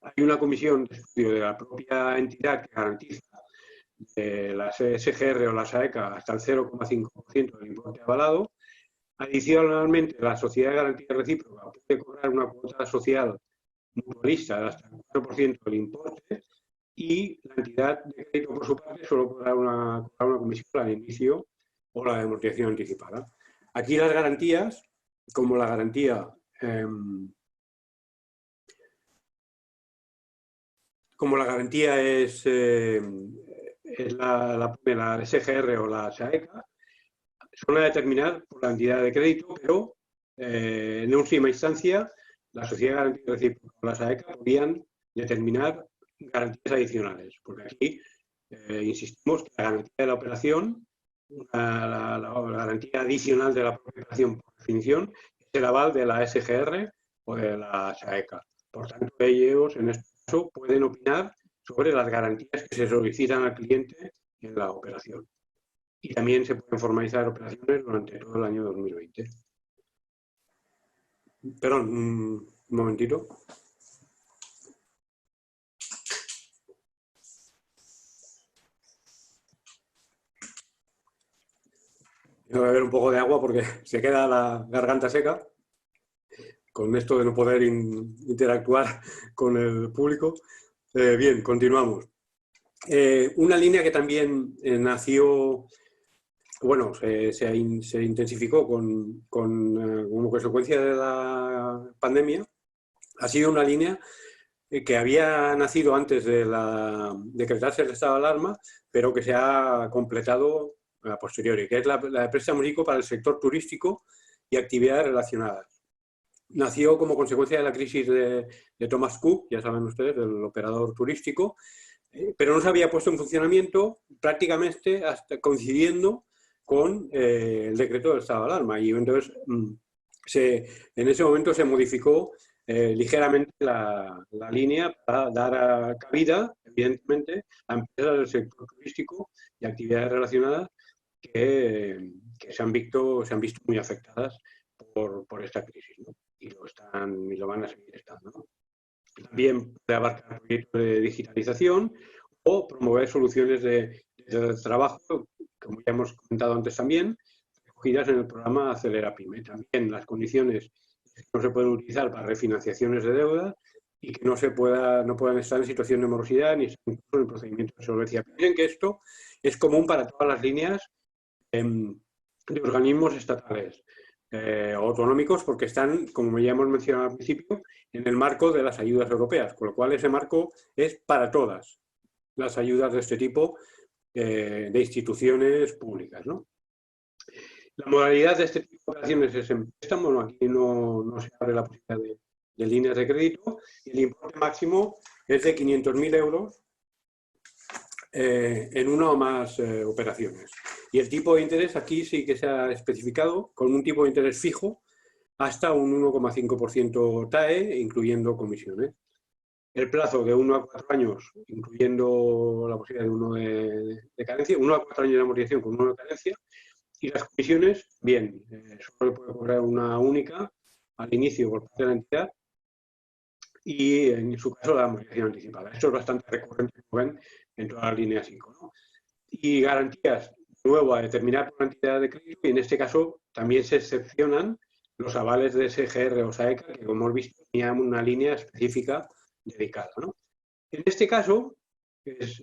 hay una comisión de estudio de la propia entidad que garantiza la SGR o la SAECA hasta el 0,5% del importe avalado. Adicionalmente, la sociedad de garantía recíproca puede cobrar una cuota social mutualista de hasta el 4% del importe, y la entidad de crédito, por su parte, solo podrá cobrar una comisión al inicio o la de amortización anticipada. Aquí las garantías, como la garantía es la SGR o la SAECA, son a determinar por la entidad de crédito, pero en última instancia la sociedad de garantía recíproca o la SAECA podían determinar garantías adicionales, porque aquí insistimos que la garantía de la operación, la garantía adicional de la propia operación por definición, es el aval de la SGR o de la SAECA. Por tanto, ellos en este caso pueden opinar sobre las garantías que se solicitan al cliente en la operación. Y también se pueden formalizar operaciones durante todo el año 2020. Perdón, un momentito. Voy a beber un poco de agua porque se queda la garganta seca con esto de no poder interactuar con el público. Bien, continuamos. Una línea que también nació, bueno, se intensificó como consecuencia de la pandemia, ha sido una línea que había nacido antes de decretarse el estado de alarma, pero que se ha completado a posteriori, que es la de préstamos ICO para el sector turístico y actividades relacionadas. Nació como consecuencia de la crisis de Thomas Cook, ya saben ustedes, del operador turístico, pero no se había puesto en funcionamiento prácticamente hasta coincidiendo con el decreto del estado de alarma. Y entonces en ese momento se modificó ligeramente la línea para dar cabida, evidentemente, a empresas del sector turístico y actividades relacionadas que se han visto muy afectadas por esta crisis, ¿no? Y lo van a seguir estando, ¿no? También puede abarcar proyectos de digitalización o promover soluciones de trabajo, como ya hemos comentado antes también, recogidas en el programa Acelera Pyme. También las condiciones que no se pueden utilizar para refinanciaciones de deuda y que no puedan estar en situación de morosidad ni incluso en el procedimiento de solvencia. Piensen que esto es común para todas las líneas de organismos estatales o autonómicos, porque están, como ya hemos mencionado al principio, en el marco de las ayudas europeas, con lo cual ese marco es para todas las ayudas de este tipo de instituciones públicas, ¿no? La modalidad de este tipo de operaciones es en préstamo. Bueno, aquí no se abre la posibilidad de líneas de crédito, y el importe máximo es de 500.000 euros en una o más operaciones. Y el tipo de interés aquí sí que se ha especificado con un tipo de interés fijo hasta un 1,5% TAE, incluyendo comisiones. El plazo de 1 a 4 años, incluyendo la posibilidad de 1 de carencia, 1 a 4 años de amortización con 1 de carencia, y las comisiones, bien, solo puede cobrar una única al inicio por parte de la entidad y en su caso la amortización anticipada. Esto es bastante recurrente, como ven, en todas las líneas 5, ¿no? Y garantías, de nuevo, a determinar por la entidad de crédito, y en este caso también se excepcionan los avales de SGR o SAECA, que como hemos visto tenían una línea específica dedicada, ¿no? En este caso, es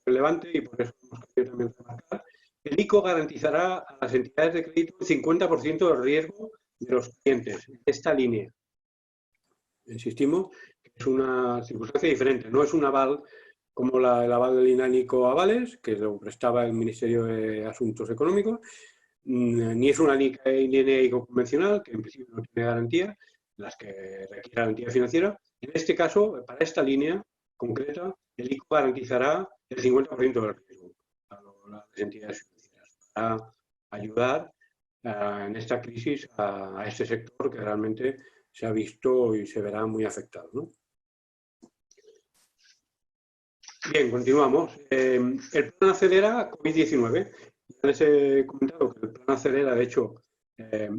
relevante y por eso hemos querido también remarcar, el ICO garantizará a las entidades de crédito el 50% del riesgo de los clientes de esta línea. Insistimos que es una circunstancia diferente, no es un aval como el aval del INANICO Avales, que lo prestaba el Ministerio de Asuntos Económicos, ni es una línea ICO convencional, que en principio no tiene garantía, las que requieren garantía financiera. En este caso, para esta línea concreta, el ICO garantizará el 50% del riesgo a las entidades financieras para ayudar en esta crisis a este sector que realmente se ha visto y se verá muy afectado, ¿no? Bien, continuamos. El plan Acelera COVID-19. Ya les he comentado que el plan Acelera, de hecho,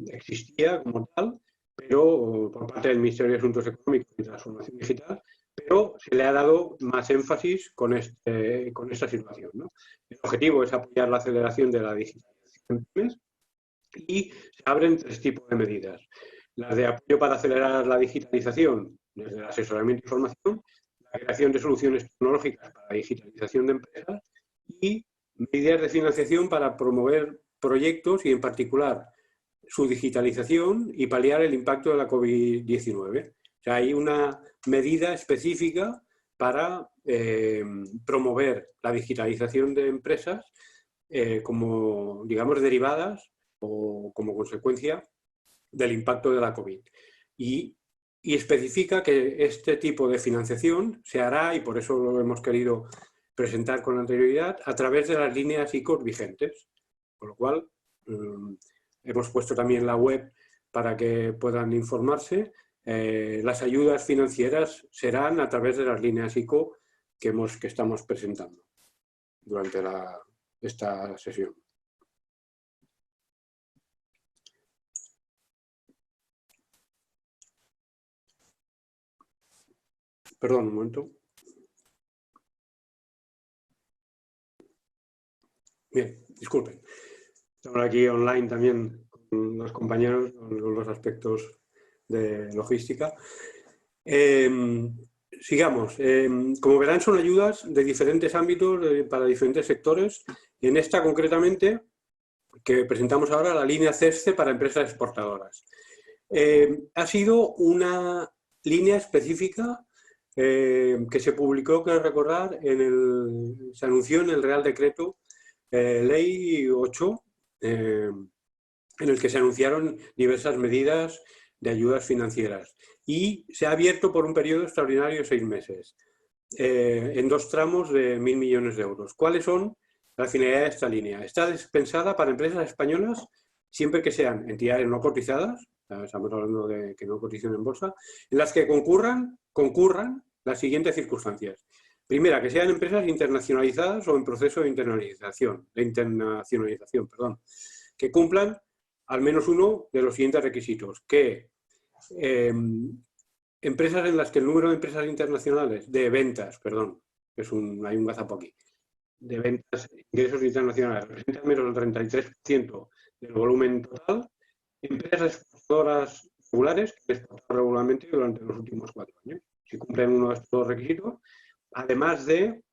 existía como tal, pero por parte del Ministerio de Asuntos Económicos y Transformación Digital, pero se le ha dado más énfasis con esta situación, ¿no? El objetivo es apoyar la aceleración de la digitalización y se abren 3 tipos de medidas. Las de apoyo para acelerar la digitalización, desde el asesoramiento e información, la creación de soluciones tecnológicas para la digitalización de empresas y medidas de financiación para promover proyectos y, en particular, su digitalización y paliar el impacto de la COVID-19. O sea, hay una medida específica para promover la digitalización de empresas como, digamos, derivadas o como consecuencia del impacto de la COVID. Y especifica que este tipo de financiación se hará, y por eso lo hemos querido presentar con anterioridad, a través de las líneas ICO vigentes. Con lo cual, hemos puesto también la web para que puedan informarse. Las ayudas financieras serán a través de las líneas ICO que estamos presentando durante esta sesión. Perdón, un momento. Bien, disculpen. Estamos aquí online también con los compañeros, con los aspectos de logística. Sigamos. Como verán, son ayudas de diferentes ámbitos para diferentes sectores. En esta, concretamente, que presentamos ahora, la línea CESCE para empresas exportadoras. Ha sido una línea específica que se publicó, quiero recordar, se anunció en el Real Decreto Ley 8 en el que se anunciaron diversas medidas de ayudas financieras. Y se ha abierto por un periodo extraordinario de 6 meses, en 2 tramos de 1.000 millones de euros. ¿Cuáles son las finalidades de esta línea? Está dispensada para empresas españolas siempre que sean entidades no cotizadas, estamos hablando de que no cotizan en bolsa, en las que concurran las siguientes circunstancias. Primera, que sean empresas internacionalizadas o en proceso de internacionalización, que cumplan al menos uno de los siguientes requisitos, que empresas en las que el número de empresas internacionales, de ventas, perdón, hay un gazapo aquí, de ventas, ingresos internacionales, representan menos del 33% del volumen total, empresas exportadoras regulares que exportan regularmente durante los últimos 4 años. Si cumplen uno de estos requisitos, además de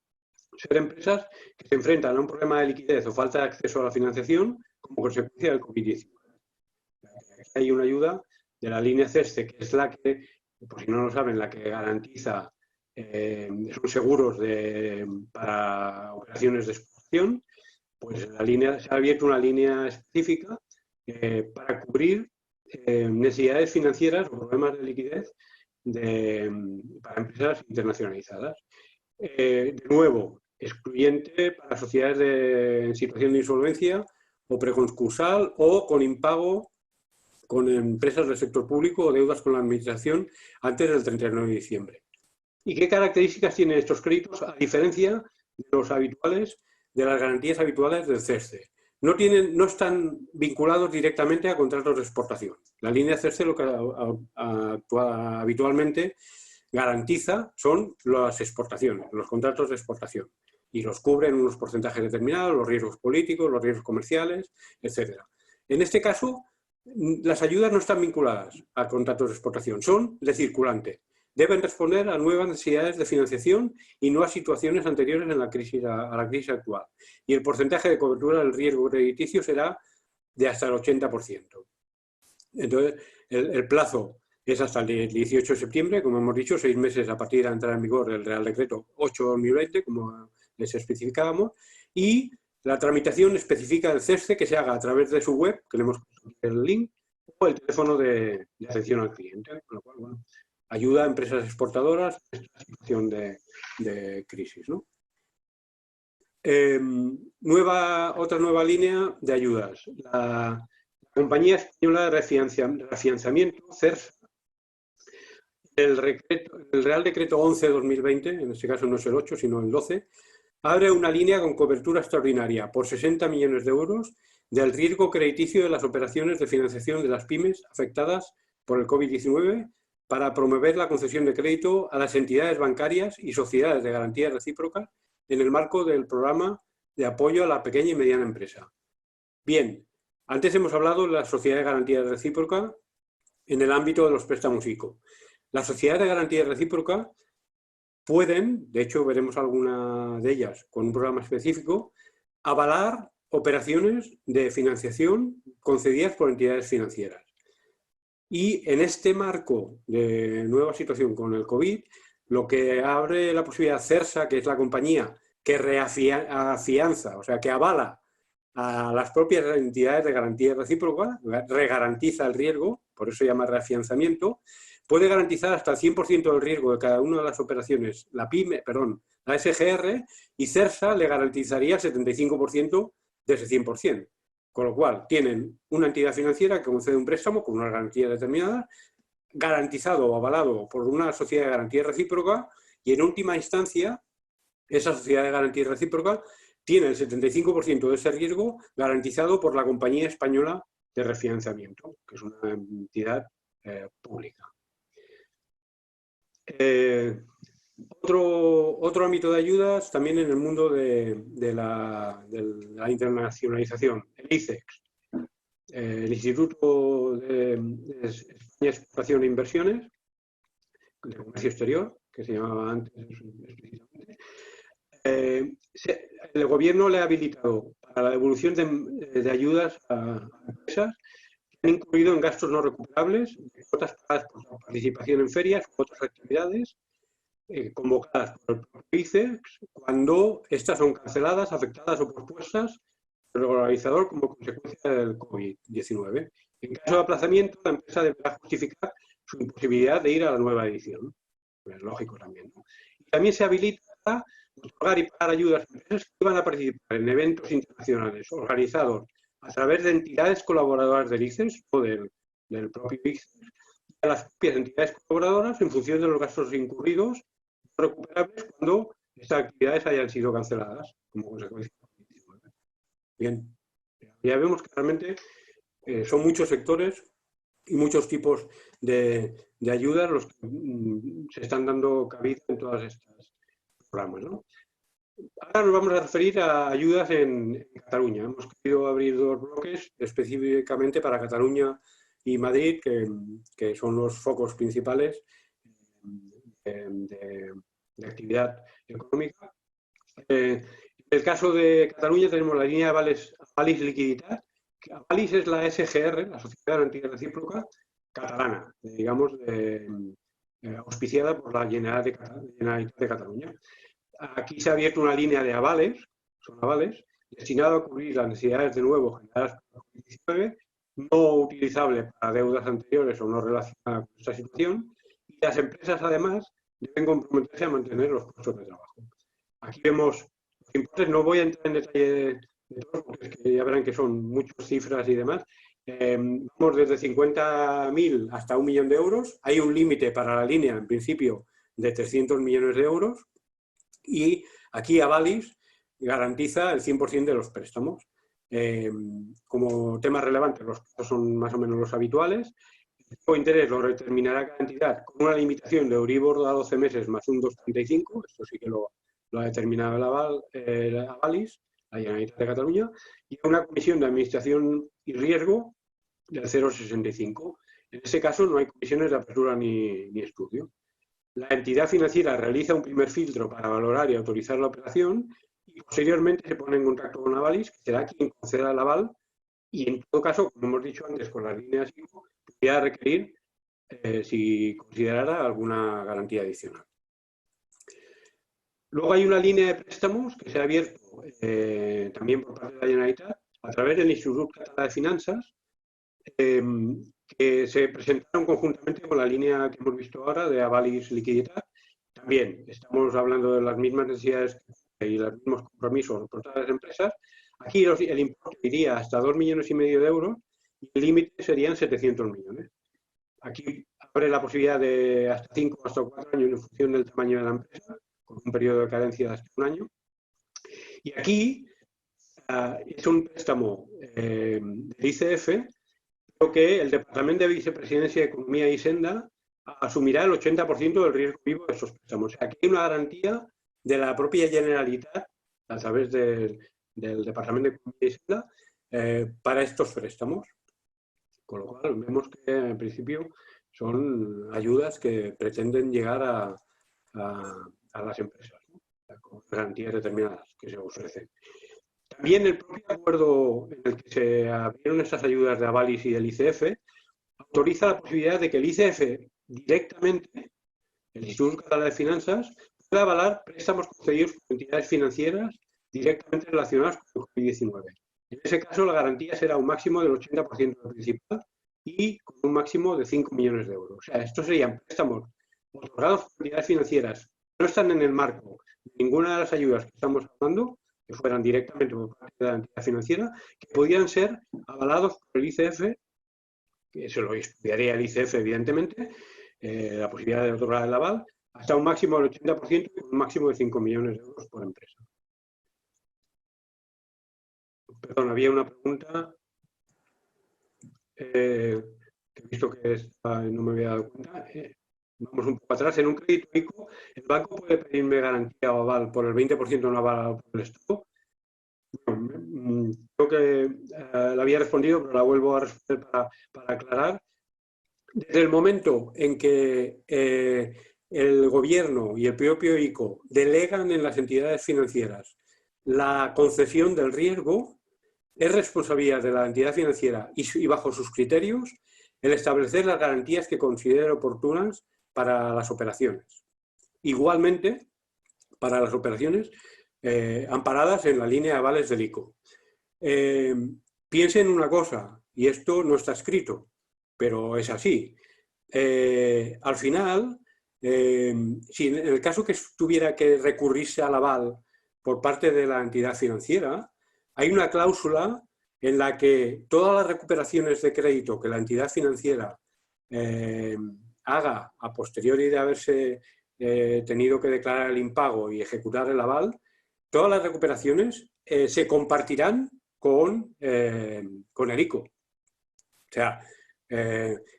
ser empresas que se enfrentan a un problema de liquidez o falta de acceso a la financiación como consecuencia del COVID-19. Hay una ayuda de la línea CESCE, que es la que, por si no lo saben, la que garantiza son seguros para operaciones de exportación. Pues se ha abierto una línea específica para cubrir necesidades financieras o problemas de liquidez para empresas internacionalizadas. De nuevo, excluyente para sociedades en situación de insolvencia o preconcursal o con impago con empresas del sector público o deudas con la administración antes del 31 de diciembre. ¿Y qué características tienen estos créditos a diferencia de los habituales, de las garantías habituales del CESCE? No están vinculados directamente a contratos de exportación. La línea CESCE lo que habitualmente garantiza son las exportaciones, los contratos de exportación, y los cubren unos porcentajes determinados, los riesgos políticos, los riesgos comerciales, etc. En este caso, las ayudas no están vinculadas a contratos de exportación, son de circulante. Deben responder a nuevas necesidades de financiación y no a situaciones anteriores a la crisis actual. Y el porcentaje de cobertura del riesgo crediticio será de hasta el 80%. Entonces, el plazo es hasta el 18 de septiembre, como hemos dicho, 6 meses a partir de entrar en vigor del Real Decreto 8/2020, como les especificábamos, y la tramitación específica del CESCE que se haga a través de su web, que le hemos puesto el link, o el teléfono de atención al cliente, con lo cual, bueno, ayuda a empresas exportadoras en esta situación de crisis, ¿no? Otra nueva línea de ayudas. La Compañía Española de Reafianzamiento, CERSA, el Real Decreto 11/2020, en este caso no es el 8, sino el 12, abre una línea con cobertura extraordinaria por 60 millones de euros del riesgo crediticio de las operaciones de financiación de las pymes afectadas por el COVID-19 para promover la concesión de crédito a las entidades bancarias y sociedades de garantía recíproca en el marco del programa de apoyo a la pequeña y mediana empresa. Bien, antes hemos hablado de la sociedad de garantía recíproca en el ámbito de los préstamos ICO. Las sociedades de garantía recíproca pueden, de hecho veremos alguna de ellas con un programa específico, avalar operaciones de financiación concedidas por entidades financieras. Y en este marco de nueva situación con el COVID, lo que abre la posibilidad CERSA, que es la compañía que reafianza, o sea, que avala a las propias entidades de garantía recíproca, regarantiza el riesgo, por eso se llama reafianzamiento, puede garantizar hasta el 100% del riesgo de cada una de las operaciones, la SGR, y CERSA le garantizaría el 75% de ese 100%. Con lo cual, tienen una entidad financiera que concede un préstamo con una garantía determinada, garantizado o avalado por una sociedad de garantía recíproca, y en última instancia, esa sociedad de garantía recíproca tiene el 75% de ese riesgo garantizado por la Compañía Española de Refinanciamiento, que es una entidad pública. Otro ámbito de ayudas también en el mundo de la internacionalización, el ICEX, el Instituto de España Exportación e Inversiones, de Comercio Exterior, que se llamaba antes explícitamente. El Gobierno le ha habilitado para la devolución de ayudas a empresas que han incurrido en gastos no recuperables, cuotas pagadas por su participación en ferias u otras actividades convocadas por el ICEX, cuando estas son canceladas, afectadas o pospuestas regularizador como consecuencia del COVID-19. En caso de aplazamiento, la empresa deberá justificar su imposibilidad de ir a la nueva edición. Pues lógico también, ¿no? Y también se habilita para otorgar y pagar ayudas a empresas que van a participar en eventos internacionales organizados a través de entidades colaboradoras del ICES o del propio ICES, y a las propias entidades colaboradoras en función de los gastos incurridos recuperables cuando estas actividades hayan sido canceladas como consecuencia del COVID-19. Bien, ya vemos que realmente son muchos sectores y muchos tipos de ayudas los que se están dando cabida en todos estos programas, ¿no? Ahora nos vamos a referir a ayudas en Cataluña. Hemos querido abrir dos bloques específicamente para Cataluña y Madrid, que son los focos principales de actividad económica. En el caso de Cataluña tenemos la línea de Avalis Liquiditat. Avalis es la SGR, la Sociedad de Garantía Recíproca catalana, digamos, auspiciada por la Generalitat de Cataluña. Aquí se ha abierto una línea de avales, son avales, destinado a cubrir las necesidades de nuevo generadas por el COVID-19, no utilizable para deudas anteriores o no relacionadas con esta situación, y las empresas además deben comprometerse a mantener los puestos de trabajo. Aquí vemos los importes, no voy a entrar en detalle de todos, porque es que ya verán que son muchas cifras y demás. Vamos desde 50.000 hasta 1 millón de euros. Hay un límite para la línea, en principio, de 300 millones de euros. Y aquí Avalis garantiza el 100% de los préstamos. Como temas relevantes, los plazos son más o menos los habituales. El tipo de interés lo determinará cada entidad con una limitación de Euribor a 12 meses más un 2,35. Esto sí que lo ha determinado el Avalis, la Generalitat de Cataluña, y una comisión de administración y riesgo del 0,65. En ese caso no hay comisiones de apertura ni estudio. La entidad financiera realiza un primer filtro para valorar y autorizar la operación y posteriormente se pone en contacto con Avalis, que será quien conceda el aval, y en todo caso, como hemos dicho antes, con las líneas ICO, podría requerir si considerara alguna garantía adicional. Luego hay una línea de préstamos que se ha abierto también por parte de la Generalitat a través del Institut Català de Finanzas, que se presentaron conjuntamente con la línea que hemos visto ahora de Avalis Liquiditat. También estamos hablando de las mismas necesidades y los mismos compromisos por todas las empresas. Aquí el importe iría hasta 2,5 millones de euros y el límite serían 700 millones. Aquí abre la posibilidad de hasta 5 o hasta 4 años en función del tamaño de la empresa, con un periodo de cadencia de hasta 1 año. Y aquí es un préstamo del ICF, creo que el Departamento de Vicepresidencia de Economía y Senda asumirá el 80% del riesgo vivo de esos préstamos. O sea, aquí hay una garantía de la propia Generalitat a través del Departamento de Economía y Senda para estos préstamos. Con lo cual vemos que en principio son ayudas que pretenden llegar a las empresas, ¿no? Con garantías determinadas que se ofrecen. También el propio acuerdo en el que se abrieron estas ayudas de Avalis y del ICF autoriza la posibilidad de que el ICF directamente, el Instituto Català de Finanzas, pueda avalar préstamos concedidos por entidades financieras directamente relacionadas con el COVID-19. En ese caso, la garantía será un máximo del 80% del principal y con un máximo de 5 millones de euros. O sea, estos serían préstamos otorgados por entidades financieras que no están en el marco de ninguna de las ayudas que estamos hablando, que fueran directamente por parte de la entidad financiera, que podían ser avalados por el ICF, que se lo estudiaría el ICF, evidentemente, la posibilidad de otorgar el aval, hasta un máximo del 80% y un máximo de 5 millones de euros por empresa. Perdón, había una pregunta que he visto que no me había dado cuenta. Vamos un poco atrás. En un crédito ICO, ¿el banco puede pedirme garantía o aval por el 20% no avalado por el Estado? Bueno, creo que la había respondido, pero la vuelvo a responder para aclarar. Desde el momento en que el gobierno y el propio ICO delegan en las entidades financieras la concesión del riesgo, es responsabilidad de la entidad financiera y bajo sus criterios el establecer las garantías que considere oportunas para las operaciones. Igualmente, para las operaciones amparadas en la línea de avales del ICO. piensen una cosa, y esto no está escrito, pero es así. Al final, si en el caso que tuviera que recurrirse al aval por parte de la entidad financiera, hay una cláusula en la que todas las recuperaciones de crédito que la entidad financiera haga a posteriori de haberse tenido que declarar el impago y ejecutar el aval, todas las recuperaciones se compartirán con el ICO. O sea,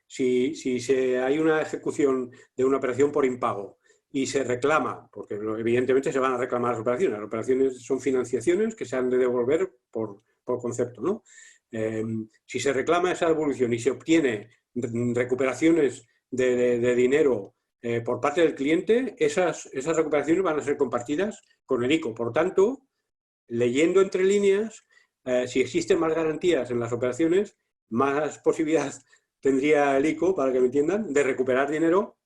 si hay una ejecución de una operación por impago y se reclama, porque evidentemente se van a reclamar las operaciones son financiaciones que se han de devolver por concepto, ¿no? Si se reclama esa devolución y se obtiene recuperaciones de dinero por parte del cliente, esas recuperaciones van a ser compartidas con el ICO. Por tanto, leyendo entre líneas, si existen más garantías en las operaciones, más posibilidad tendría el ICO, para que me entiendan, de recuperar dinero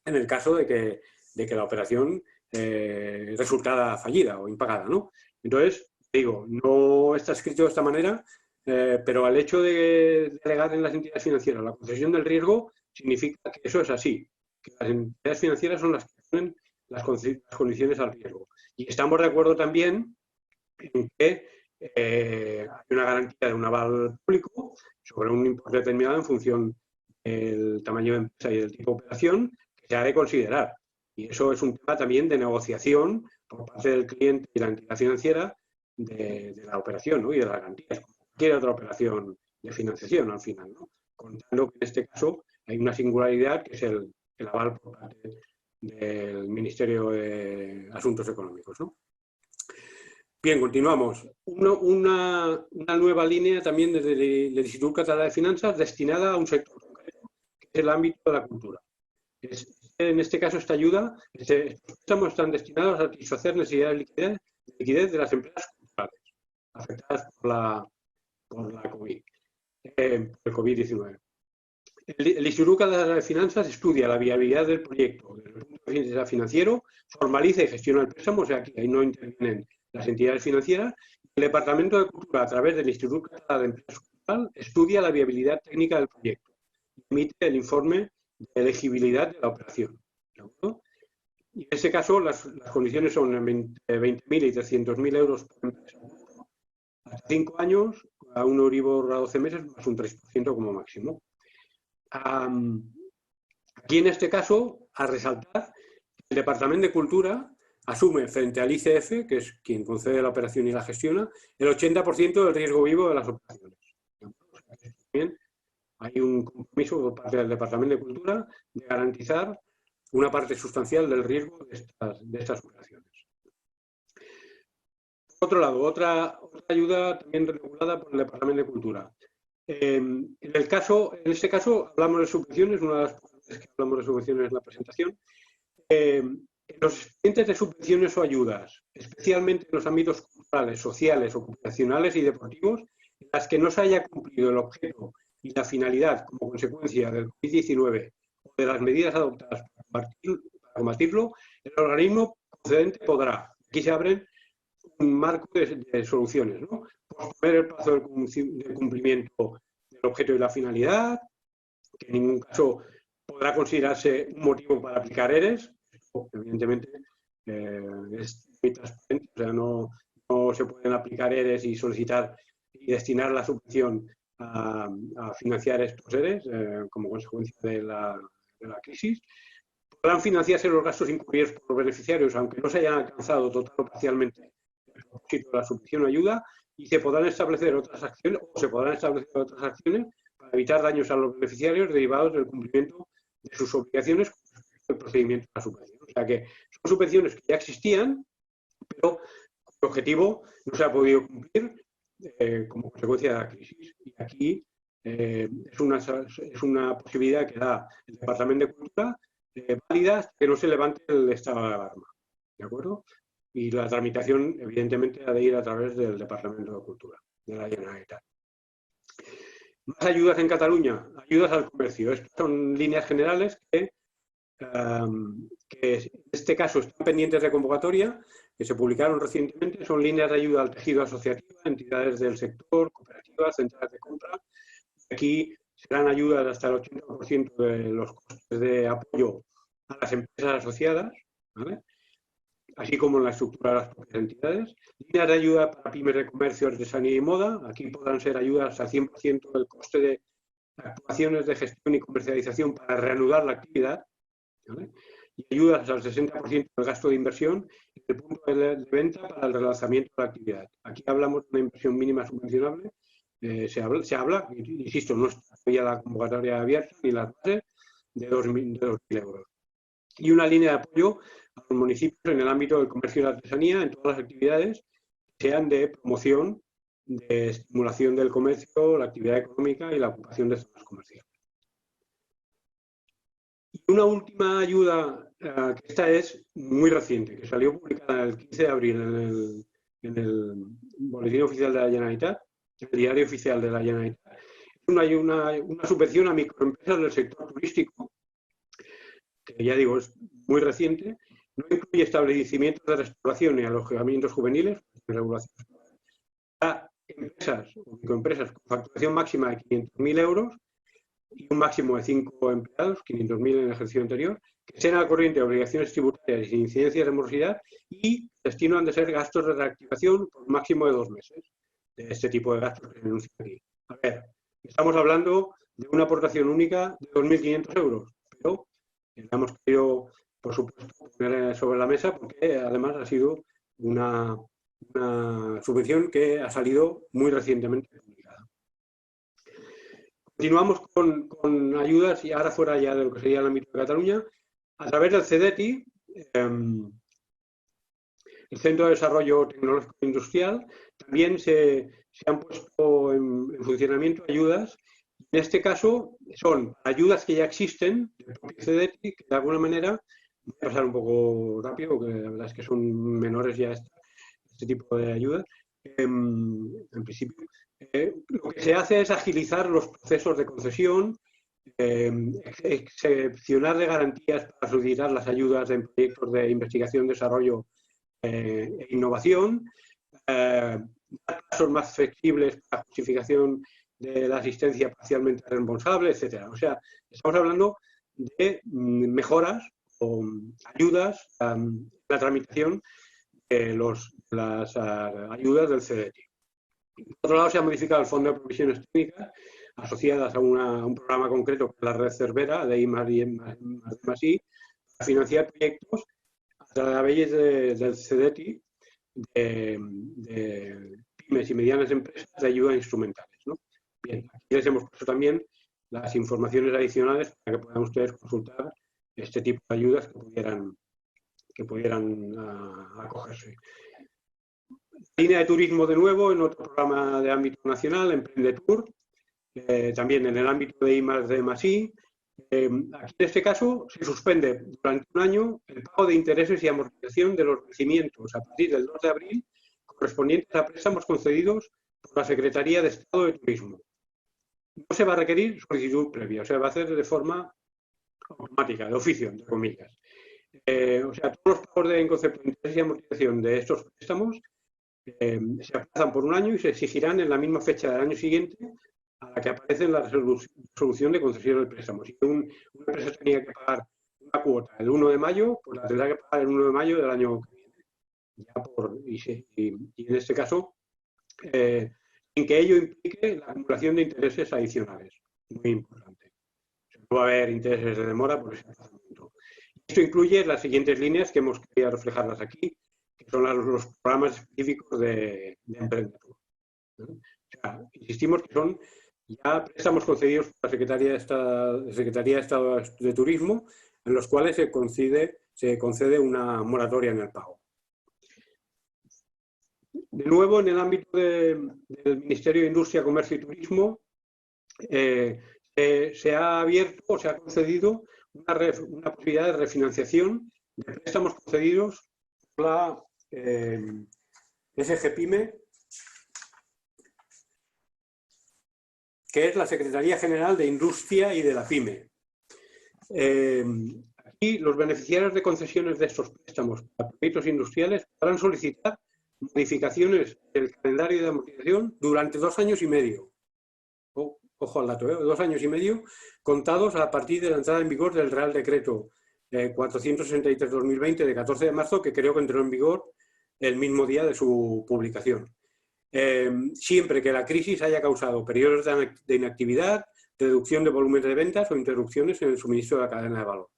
en el caso de que la operación resultara fallida o impagada, ¿no? Entonces, digo, no está escrito de esta manera, pero al hecho de delegar en las entidades financieras la concesión del riesgo, significa que eso es así, que las entidades financieras son las que ponen las condiciones al riesgo. Y estamos de acuerdo también en que hay una garantía de un aval público sobre un importe determinado en función del tamaño de empresa y del tipo de operación que se ha de considerar. Y eso es un tema también de negociación por parte del cliente y la entidad financiera de la operación, ¿no? Y de las garantías, como cualquier otra operación de financiación al final, ¿no? Contando que en este caso hay una singularidad que es el aval por parte del Ministerio de Asuntos Económicos, ¿no? Bien, continuamos. Una nueva línea también desde el Instituto Catalán de Finanzas destinada a un sector concreto, que es el ámbito de la cultura. En este caso, esta ayuda, estos préstamos están destinados a satisfacer necesidades de liquidez de las empresas culturales afectadas por la COVID, el COVID-19. El Instituto Catalán de Finanzas estudia la viabilidad del proyecto desde el punto de vista financiero, formaliza y gestiona el préstamo, o sea, que ahí no intervienen las entidades financieras. El Departamento de Cultura, a través del Instituto Catalán de Empresas Culturales, estudia la viabilidad técnica del proyecto y emite el informe de elegibilidad de la operación. ¿De acuerdo? Y en este caso, las condiciones son 20.000 y 300.000 euros por empresa. Hasta 5 años, a un Euribor a 12 meses, más un 3% como máximo. Aquí, en este caso, a resaltar, el Departamento de Cultura asume frente al ICF, que es quien concede la operación y la gestiona, el 80% del riesgo vivo de las operaciones. También hay un compromiso por parte del Departamento de Cultura de garantizar una parte sustancial del riesgo de estas operaciones. Por otro lado, otra ayuda también regulada por el Departamento de Cultura. En este caso, hablamos de subvenciones, una de las veces que hablamos de subvenciones en la presentación. Los expedientes de subvenciones o ayudas, especialmente en los ámbitos culturales, sociales, ocupacionales y deportivos, en las que no se haya cumplido el objeto y la finalidad como consecuencia del COVID-19 o de las medidas adoptadas para combatirlo, el organismo concedente podrá, aquí se abren un marco de soluciones, ¿no? Posponer el plazo del cumplimiento del objeto y la finalidad, que en ningún caso podrá considerarse un motivo para aplicar ERES. Evidentemente, es muy transparente, o sea, no se pueden aplicar ERES y solicitar y destinar la subvención a financiar estos ERES como consecuencia de la crisis. Podrán financiarse los gastos incurridos por los beneficiarios, aunque no se hayan alcanzado total o parcialmente el propósito de la subvención o ayuda, y se podrán establecer otras acciones para evitar daños a los beneficiarios derivados del cumplimiento de sus obligaciones con el procedimiento de la subvención. O sea que son subvenciones que ya existían, pero cuyo objetivo no se ha podido cumplir como consecuencia de la crisis. Y aquí es una posibilidad que da el Departamento de Cultura válida que no se levante el estado de alarma. ¿De acuerdo? Y la tramitación, evidentemente, ha de ir a través del Departamento de Cultura, de la Generalitat. Más ayudas en Cataluña, ayudas al comercio. Estas son líneas generales que que en este caso están pendientes de convocatoria, que se publicaron recientemente, son líneas de ayuda al tejido asociativo, entidades del sector, cooperativas, centrales de compra. Aquí serán ayudas hasta el 80% de los costes de apoyo a las empresas asociadas, ¿vale? Así como en la estructura de las propias entidades. Líneas de ayuda para pymes de comercio, artesanía y moda. Aquí podrán ser ayudas al 100% del coste de actuaciones de gestión y comercialización para reanudar la actividad, ¿vale? Y ayudas al 60% del gasto de inversión y el punto de venta para el relanzamiento de la actividad. Aquí hablamos de una inversión mínima subvencionable. Se habla, insisto, no está todavía la convocatoria abierta ni las bases, de 2.000 euros. Y una línea de apoyo a los municipios en el ámbito del comercio y la artesanía en todas las actividades que sean de promoción, de estimulación del comercio, la actividad económica y la ocupación de zonas comerciales. Y una última ayuda, que esta es muy reciente, que salió publicada el 15 de abril en el Boletín Oficial de la Generalitat, el Diario Oficial de la Generalitat. Es una subvención a microempresas del sector turístico, que ya digo, es muy reciente. No incluye establecimientos de restauración y alojamientos juveniles, a empresas o microempresas con facturación máxima de 500.000 euros y un máximo de 5 empleados, 500.000 en el ejercicio anterior, que estén al corriente de obligaciones tributarias y incidencias de morosidad y destino han de ser gastos de reactivación por un máximo de 2 meses, de este tipo de gastos que se denuncian aquí. A ver, estamos hablando de una aportación única de 2.500 euros, pero hemos querido, por supuesto, poner sobre la mesa porque además ha sido una subvención que ha salido muy recientemente publicada. Continuamos con ayudas y ahora fuera ya de lo que sería el ámbito de Cataluña, a través del CEDETI, el Centro de Desarrollo Tecnológico Industrial, también se han puesto en funcionamiento ayudas. En este caso son ayudas que ya existen del propio CEDETI, que de alguna manera, voy a pasar un poco rápido, porque la verdad es que son menores ya este tipo de ayudas. En principio, lo que se hace es agilizar los procesos de concesión, excepcionar de garantías para solicitar las ayudas en proyectos de investigación, desarrollo e innovación, plazos más flexibles para justificación de la asistencia parcialmente responsable, etcétera. O sea, estamos hablando de mejoras o ayudas a la tramitación de las ayudas del CEDETI. Por otro lado, se ha modificado el Fondo de Provisiones Técnicas asociadas a un programa concreto, que es la red Cervera, de I+D+I, para financiar proyectos a través del CEDETI de pymes y medianas empresas de ayuda instrumentales, ¿no? Bien, aquí les hemos puesto también las informaciones adicionales para que puedan ustedes consultar este tipo de ayudas que pudieran acogerse. Línea de turismo de nuevo en otro programa de ámbito nacional, Emprendetur, también en el ámbito de I+D+I. Aquí en este caso se suspende durante un año el pago de intereses y amortización de los vencimientos a partir del 2 de abril correspondientes a préstamos concedidos por la Secretaría de Estado de Turismo. No se va a requerir solicitud previa, o sea, va a hacer de forma automática, de oficio, entre comillas. O sea, todos los pagos en concepto de interés y amortización de estos préstamos se aplazan por un año y se exigirán en la misma fecha del año siguiente a la que aparece en la resolución de concesión del préstamo. Si una empresa tenía que pagar una cuota el 1 de mayo, pues la tendrá que pagar el 1 de mayo del año que viene. Y en este caso, sin que ello implique la acumulación de intereses adicionales. Muy importante. No va a haber intereses de demora por ese aplazamiento. Esto incluye las siguientes líneas que hemos querido reflejarlas aquí, que son los programas específicos de Emprendetur. ¿No? O sea, insistimos que son ya préstamos concedidos por la Secretaría de Estado de Turismo, en los cuales se concede una moratoria en el pago. De nuevo, en el ámbito del Ministerio de Industria, Comercio y Turismo, se ha abierto o se ha concedido una posibilidad de refinanciación de préstamos concedidos por la SGPyme, que es la Secretaría General de Industria y de la PYME. Aquí Aquí los beneficiarios de concesiones de estos préstamos para proyectos industriales podrán solicitar modificaciones del calendario de amortización durante 2 años y medio. Ojo al dato, 2 años y medio contados a partir de la entrada en vigor del Real Decreto 463/2020 de 14 de marzo, que creo que entró en vigor el mismo día de su publicación. Siempre que la crisis haya causado periodos de inactividad, reducción de volumen de ventas o interrupciones en el suministro de la cadena de valor.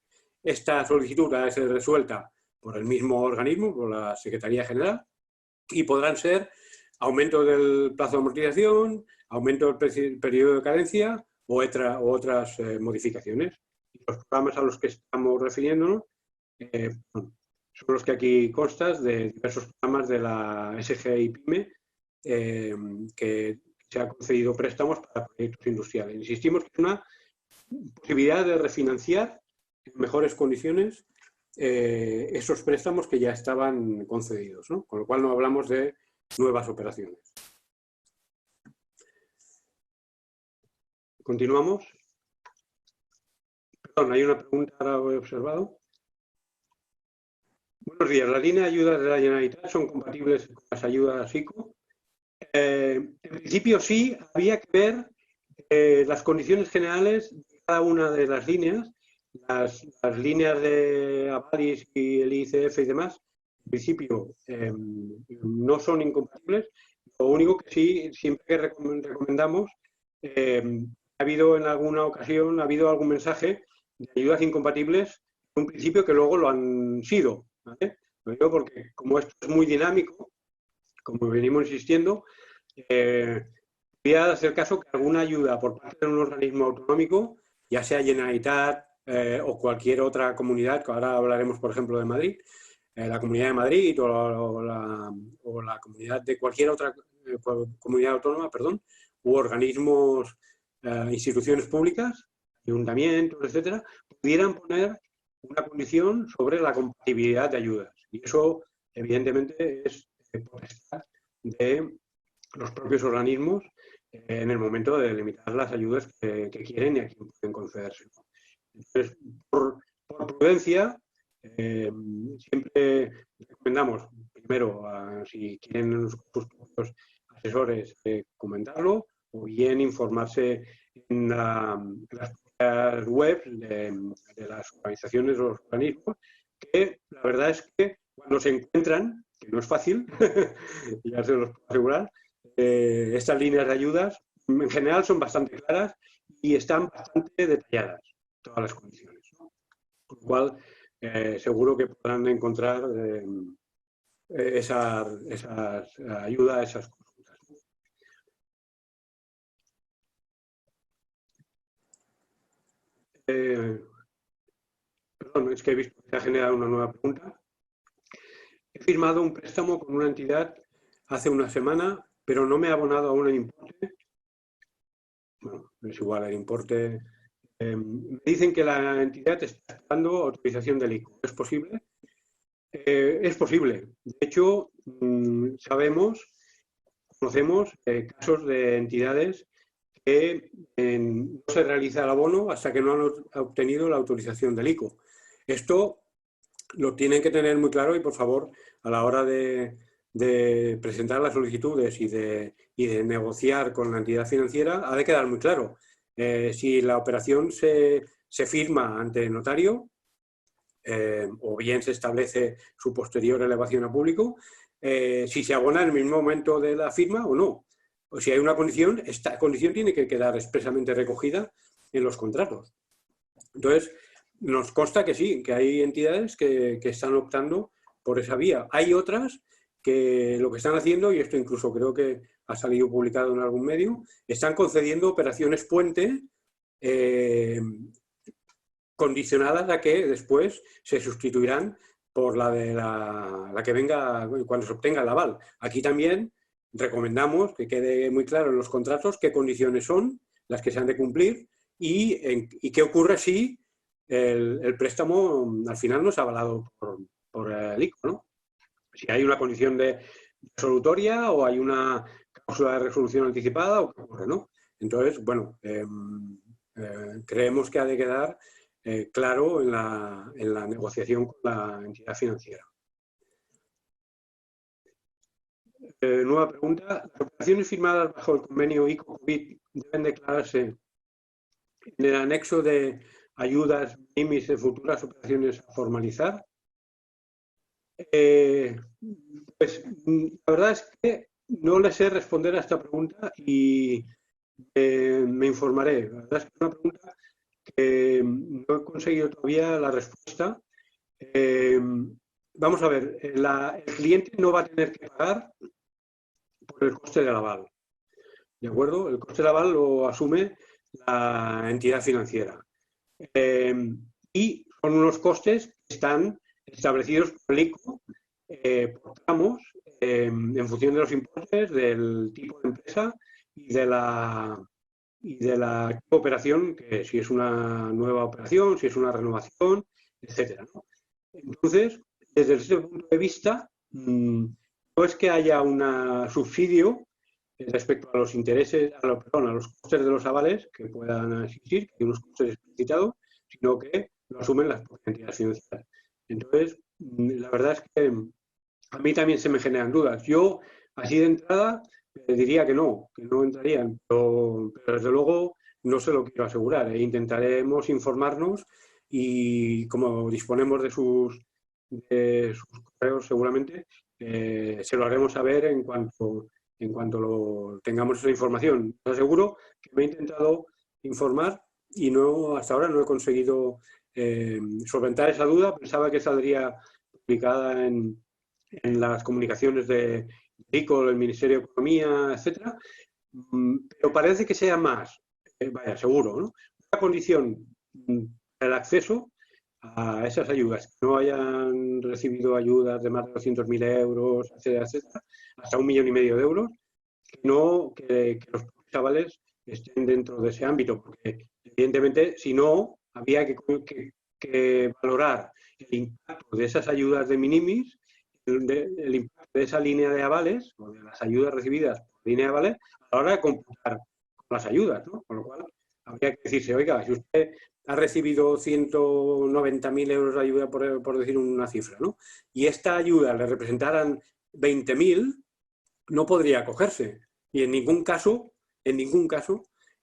Esta solicitud ha de ser resuelta por el mismo organismo, por la Secretaría General, y podrán ser aumento del plazo de amortización, aumento del periodo de carencia o otras modificaciones. Y los programas a los que estamos refiriéndonos son los que aquí constan de diversos programas de la SGI PYME que se ha concedido préstamos para proyectos industriales. Insistimos que es una posibilidad de refinanciar en mejores condiciones esos préstamos que ya estaban concedidos, ¿no? Con lo cual no hablamos de nuevas operaciones. Continuamos. Perdón, hay una pregunta ahora he observado. Buenos días. ¿Las líneas de ayudas de la Generalitat son compatibles con las ayudas ICO? En principio sí, había que ver las condiciones generales de cada una de las líneas. Las líneas de Avalis y el ICF y demás, en principio no son incompatibles. Lo único que sí, siempre que recomendamos, ha habido en alguna ocasión, ha habido algún mensaje de ayudas incompatibles en un principio que luego lo han sido, ¿vale? Lo digo porque como esto es muy dinámico, como venimos insistiendo, voy a hacer caso que alguna ayuda por parte de un organismo autonómico, ya sea Generalitat o cualquier otra comunidad, que ahora hablaremos, por ejemplo, de Madrid, la Comunidad de Madrid o la comunidad de cualquier otra comunidad autónoma, perdón, u organismos, instituciones públicas, ayuntamientos, etcétera, pudieran poner una condición sobre la compatibilidad de ayudas. Y eso, evidentemente, es potestad de los propios organismos en el momento de delimitar las ayudas que quieren y a quién pueden concederse. Entonces, por prudencia, siempre recomendamos, primero, si quieren sus propios asesores, comentarlo, o bien informarse en las webs de las organizaciones o los organismos, que la verdad es que cuando se encuentran, que no es fácil, ya se los puedo asegurar, estas líneas de ayudas en general son bastante claras y están bastante detalladas, todas las condiciones, ¿no? Con lo cual, seguro que podrán encontrar esas ayudas, esas consultas. Perdón, es que he visto que se ha generado una nueva pregunta. He firmado un préstamo con una entidad hace una semana, pero no me ha abonado aún el importe. Bueno, es igual el importe. Me dicen que la entidad está esperando autorización del ICO. ¿Es posible? Es posible. De hecho, conocemos casos de entidades que no se realiza el abono hasta que no han obtenido la autorización del ICO. Esto lo tienen que tener muy claro y, por favor, a la hora de presentar las solicitudes y de negociar con la entidad financiera, ha de quedar muy claro. Si la operación se firma ante notario, o bien se establece su posterior elevación a público, si se abona en el mismo momento de la firma o no. O si hay una condición, esta condición tiene que quedar expresamente recogida en los contratos. Entonces, nos consta que sí, que hay entidades que están optando por esa vía. Hay otras que lo que están haciendo, y esto incluso creo que ha salido publicado en algún medio, están concediendo operaciones puente condicionadas a que después se sustituirán por la que venga cuando se obtenga el aval. Aquí también recomendamos que quede muy claro en los contratos qué condiciones son las que se han de cumplir y qué ocurre si el préstamo al final no es avalado por el ICO, ¿no? Si hay una condición de resolutoria o hay una cláusula de resolución anticipada o qué ocurre, ¿no? Entonces, bueno, creemos que ha de quedar claro en la negociación con la entidad financiera. Nueva pregunta. ¿Las operaciones firmadas bajo el convenio ICO-COVID deben declararse en el anexo de ayudas MIMIS de futuras operaciones a formalizar? Pues la verdad es que no le sé responder a esta pregunta y me informaré. La verdad es que es una pregunta que no he conseguido todavía la respuesta. Vamos a ver, el cliente no va a tener que pagar por el coste del aval. ¿De acuerdo? El coste del aval lo asume la entidad financiera. Y son unos costes que están establecidos por el ICO por tramos en función de los importes, del tipo de empresa y de la operación, que si es una nueva operación, si es una renovación, etcétera, ¿no? Entonces, desde ese punto de vista, no es que haya un subsidio respecto a los intereses, a los costes de los avales que puedan existir, que hay unos costes explicitados, sino que lo asumen las propias entidades financieras. Entonces, la verdad es que a mí también se me generan dudas. Yo, así de entrada, diría que no entrarían, pero desde luego no se lo quiero asegurar. Intentaremos informarnos y como disponemos de sus correos seguramente, se lo haremos saber en cuanto tengamos esa información. Os aseguro que me he intentado informar y hasta ahora no he conseguido solventar esa duda. Pensaba que saldría publicada en las comunicaciones de ICO, el Ministerio de Economía, etcétera, pero parece que sea más, vaya, seguro, ¿no? Una condición para el acceso a esas ayudas, que no hayan recibido ayudas de más de 200.000 euros, etcétera, etcétera, hasta 1,5 millones de euros, que los chavales estén dentro de ese ámbito, porque evidentemente, si no, había que valorar el impacto de esas ayudas de minimis, el impacto de esa línea de avales, o de las ayudas recibidas por línea de avales, a la hora de computar las ayudas, ¿no? Con lo cual, habría que decirse, oiga, si usted ha recibido 190.000 euros de ayuda, por decir una cifra, ¿no? Y esta ayuda le representaran 20.000, no podría acogerse. Y en ningún caso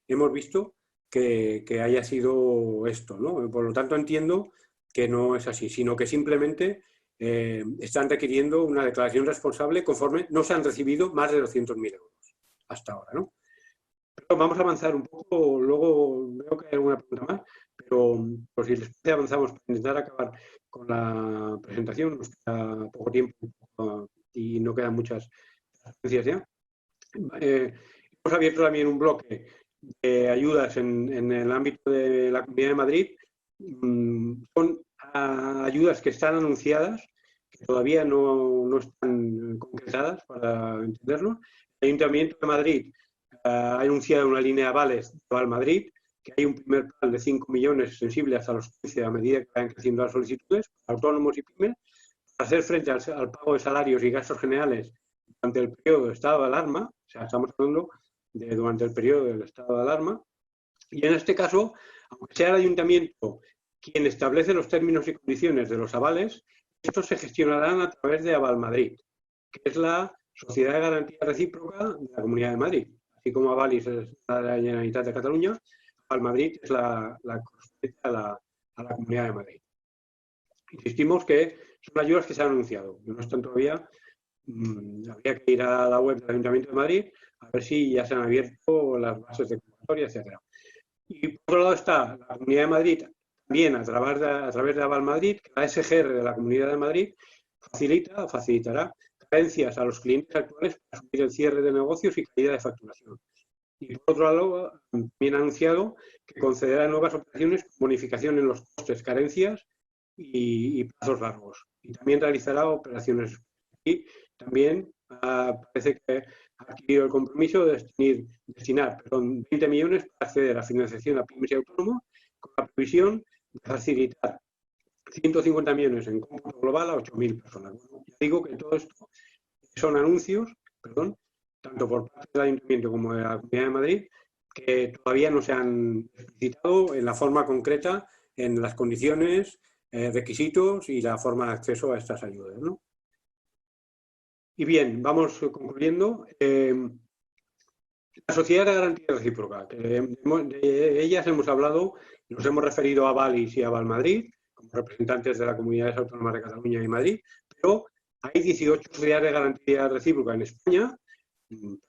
hemos visto que haya sido esto, ¿no? Por lo tanto, entiendo que no es así, sino que simplemente están requiriendo una declaración responsable conforme no se han recibido más de 200.000 euros hasta ahora, ¿no? Pero vamos a avanzar un poco, luego veo que hay alguna pregunta más, pero por si les parece avanzamos para intentar acabar con la presentación, nos queda poco tiempo y no quedan muchas referencias ya. Hemos abierto también un bloque de ayudas en el ámbito de la Comunidad de Madrid. Son ayudas que están anunciadas, que todavía no están concretadas, para entenderlo. El Ayuntamiento de Madrid ha anunciado una línea de avales de Aval Madrid, que hay un primer plan de 5 millones sensible hasta los 15 a medida que vayan creciendo las solicitudes, autónomos y pymes, para hacer frente al pago de salarios y gastos generales durante el periodo de estado de alarma. O sea, estamos hablando de durante el periodo del estado de alarma. Y en este caso, aunque sea el ayuntamiento quien establece los términos y condiciones de los avales, estos se gestionarán a través de Aval Madrid, que es la Sociedad de Garantía Recíproca de la Comunidad de Madrid. Así como Avalis es la de la Generalitat de Cataluña, Aval Madrid es la correspondiente a la Comunidad de Madrid. Insistimos que son ayudas que se han anunciado, no están todavía. Habría que ir a la web del Ayuntamiento de Madrid a ver si ya se han abierto las bases de convocatoria, etcétera. Y por otro lado está la Comunidad de Madrid, también a través de Aval Madrid, que la SGR de la Comunidad de Madrid facilitará carencias a los clientes actuales para asumir el cierre de negocios y caída de facturación. Y por otro lado, también ha anunciado que concederá nuevas operaciones con bonificación en los costes, carencias y plazos largos. Y también realizará operaciones. Y también parece que ha adquirido el compromiso de destinar 20 millones para acceder a financiación a pymes y autónomos, con la previsión de facilitar 150 millones en cómputo global a 8.000 personas. Bueno, ya digo que todo esto son anuncios, tanto por parte del Ayuntamiento como de la Comunidad de Madrid, que todavía no se han explicitado en la forma concreta en las condiciones, requisitos y la forma de acceso a estas ayudas, ¿no? Y bien, vamos concluyendo. La sociedad de garantía recíproca, de ellas hemos hablado, nos hemos referido a Vallis y a Valmadrid, como representantes de las comunidades autónomas de Cataluña y Madrid, pero hay 18 sociedades de garantía recíproca en España,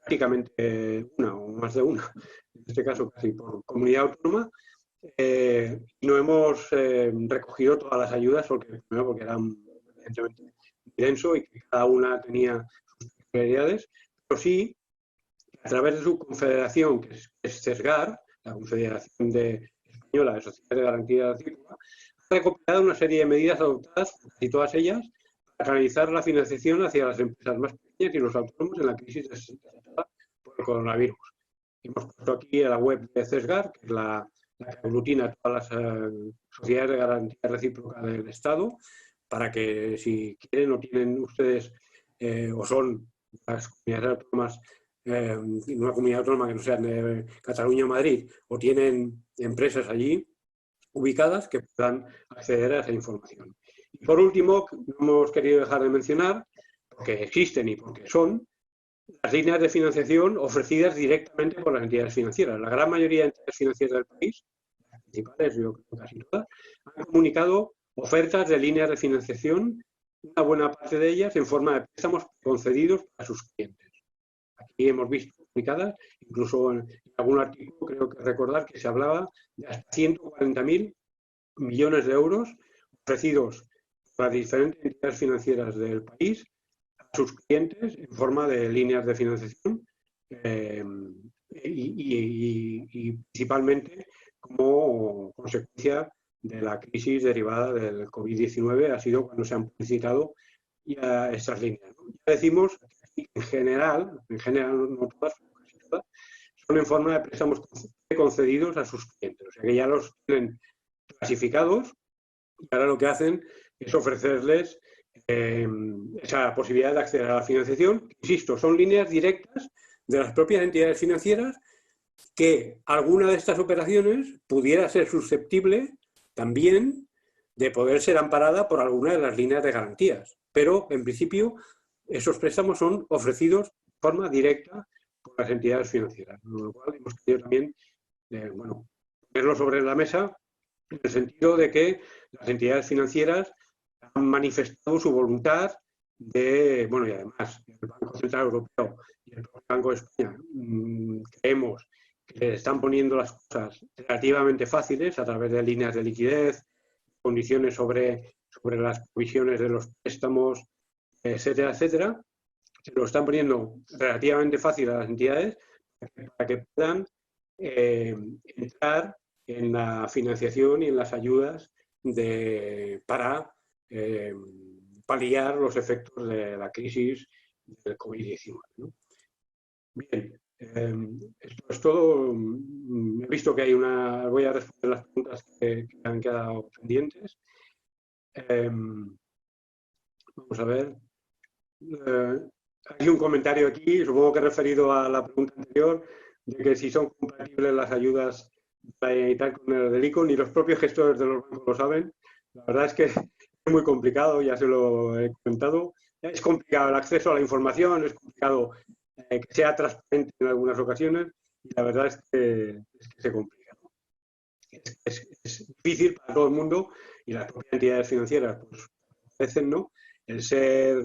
prácticamente una o más de una, en este caso casi por comunidad autónoma. No hemos recogido todas las ayudas porque era evidentemente denso y que cada una tenía sus peculiaridades, pero sí, a través de su confederación, que es CESGAR, la Confederación Española de Sociedades de Garantía Recíproca, ha recopilado una serie de medidas adoptadas, casi todas ellas, para canalizar la financiación hacia las empresas más pequeñas y los autónomos en la crisis desatada por el coronavirus. Hemos puesto aquí la web de CESGAR, que es la que aglutina todas las sociedades de garantía recíproca del Estado, para que si quieren o tienen ustedes o son las comunidades autónomas, una comunidad autónoma que no sean de Cataluña o Madrid, o tienen empresas allí ubicadas que puedan acceder a esa información. Y por último, no hemos querido dejar de mencionar, porque existen y porque son, las líneas de financiación ofrecidas directamente por las entidades financieras. La gran mayoría de entidades financieras del país, las principales, yo creo que casi todas, han comunicado ofertas de líneas de financiación, una buena parte de ellas en forma de préstamos concedidos a sus clientes. Aquí hemos visto publicadas, incluso en algún artículo, creo que recordar que se hablaba de hasta 140.000 millones de euros ofrecidos por las diferentes entidades financieras del país a sus clientes en forma de líneas de financiación y principalmente como consecuencia de la crisis derivada del COVID-19 ha sido cuando se han publicitado ya estas líneas, ¿no? Ya decimos que en general, no todas, casi todas, son en forma de préstamos concedidos a sus clientes, o sea que ya los tienen clasificados y ahora lo que hacen es ofrecerles esa posibilidad de acceder a la financiación. Insisto, son líneas directas de las propias entidades financieras que alguna de estas operaciones pudiera ser susceptible también de poder ser amparada por alguna de las líneas de garantías. Pero, en principio, esos préstamos son ofrecidos de forma directa por las entidades financieras. Con lo cual, hemos querido también ponerlo sobre la mesa en el sentido de que las entidades financieras han manifestado su voluntad de, y además el Banco Central Europeo y el Banco de España creemos que están poniendo las cosas relativamente fáciles a través de líneas de liquidez, condiciones sobre las provisiones de los préstamos, etcétera, etcétera. Se lo están poniendo relativamente fácil a las entidades para que puedan entrar en la financiación y en las ayudas para paliar los efectos de la crisis del COVID-19, ¿no? Bien, esto es todo. He visto que hay voy a responder las preguntas que han quedado pendientes. Vamos a ver. Hay un comentario aquí, supongo que referido a la pregunta anterior, de que si son compatibles las ayudas y tal con el del ICO, ni los propios gestores de los bancos lo saben. La verdad es que es muy complicado, ya se lo he comentado. Es complicado el acceso a la información, es complicado que sea transparente en algunas ocasiones y la verdad es que se complica, ¿no? Es difícil para todo el mundo y las propias entidades financieras pues parecen, ¿no?, el ser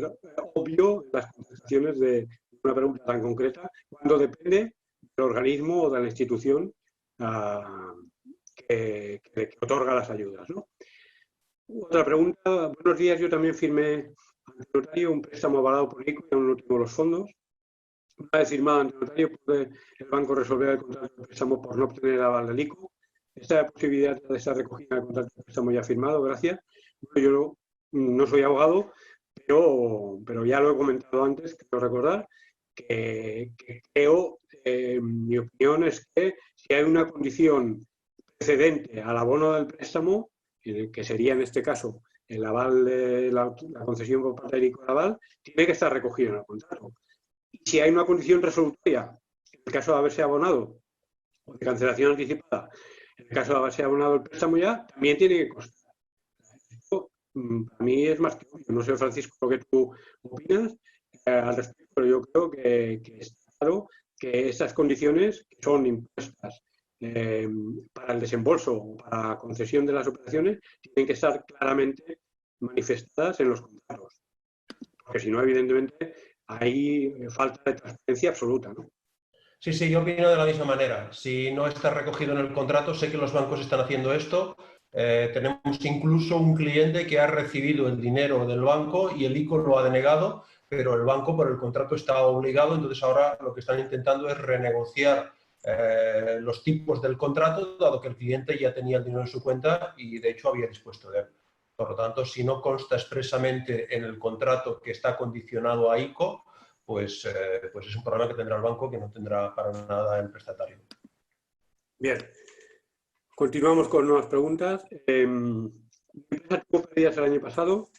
obvio en las contestaciones de una pregunta tan concreta cuando depende del organismo o de la institución que otorga las ayudas, ¿no? Otra pregunta. Buenos días, yo también firmé ante el notario un préstamo avalado por ICO y aún no tengo los fondos. Una vez firmado ante el notario, ¿puede el banco resolver el contrato de préstamo por no obtener el aval del ICO? ¿Esta posibilidad de estar recogida en el contrato de préstamo ya firmado? Gracias. Bueno, yo no soy abogado, pero ya lo he comentado antes, quiero recordar, que creo, mi opinión es que si hay una condición precedente al abono del préstamo, que sería en este caso el aval de la concesión por parte del ICO del aval, tiene que estar recogido en el contrato. Y si hay una condición resolutoria, en el caso de haberse abonado o de cancelación anticipada, En el caso de haberse abonado el préstamo ya, también tiene que costar. Esto, para mí es más que obvio. No sé, Francisco, lo que tú opinas al respecto, pero yo creo que está claro que estas condiciones que son impuestas para el desembolso o para la concesión de las operaciones tienen que estar claramente manifestadas en los contratos. Porque si no, evidentemente, hay falta de transparencia absoluta, ¿no?
Sí, sí, yo opino de la misma manera. Si no está recogido en el contrato, sé que los bancos están haciendo esto. Tenemos incluso un cliente que ha recibido el dinero del banco y el ICO lo ha denegado, pero el banco por el contrato está obligado, entonces ahora lo que están intentando es renegociar los tipos del contrato, dado que el cliente ya tenía el dinero en su cuenta y de hecho había dispuesto de él. Por lo tanto, si no consta expresamente en el contrato que está condicionado a ICO, pues es un problema que tendrá el banco que no tendrá para nada el prestatario.
Bien, continuamos con nuevas preguntas. Mi empresa tuvo pérdidas el año pasado.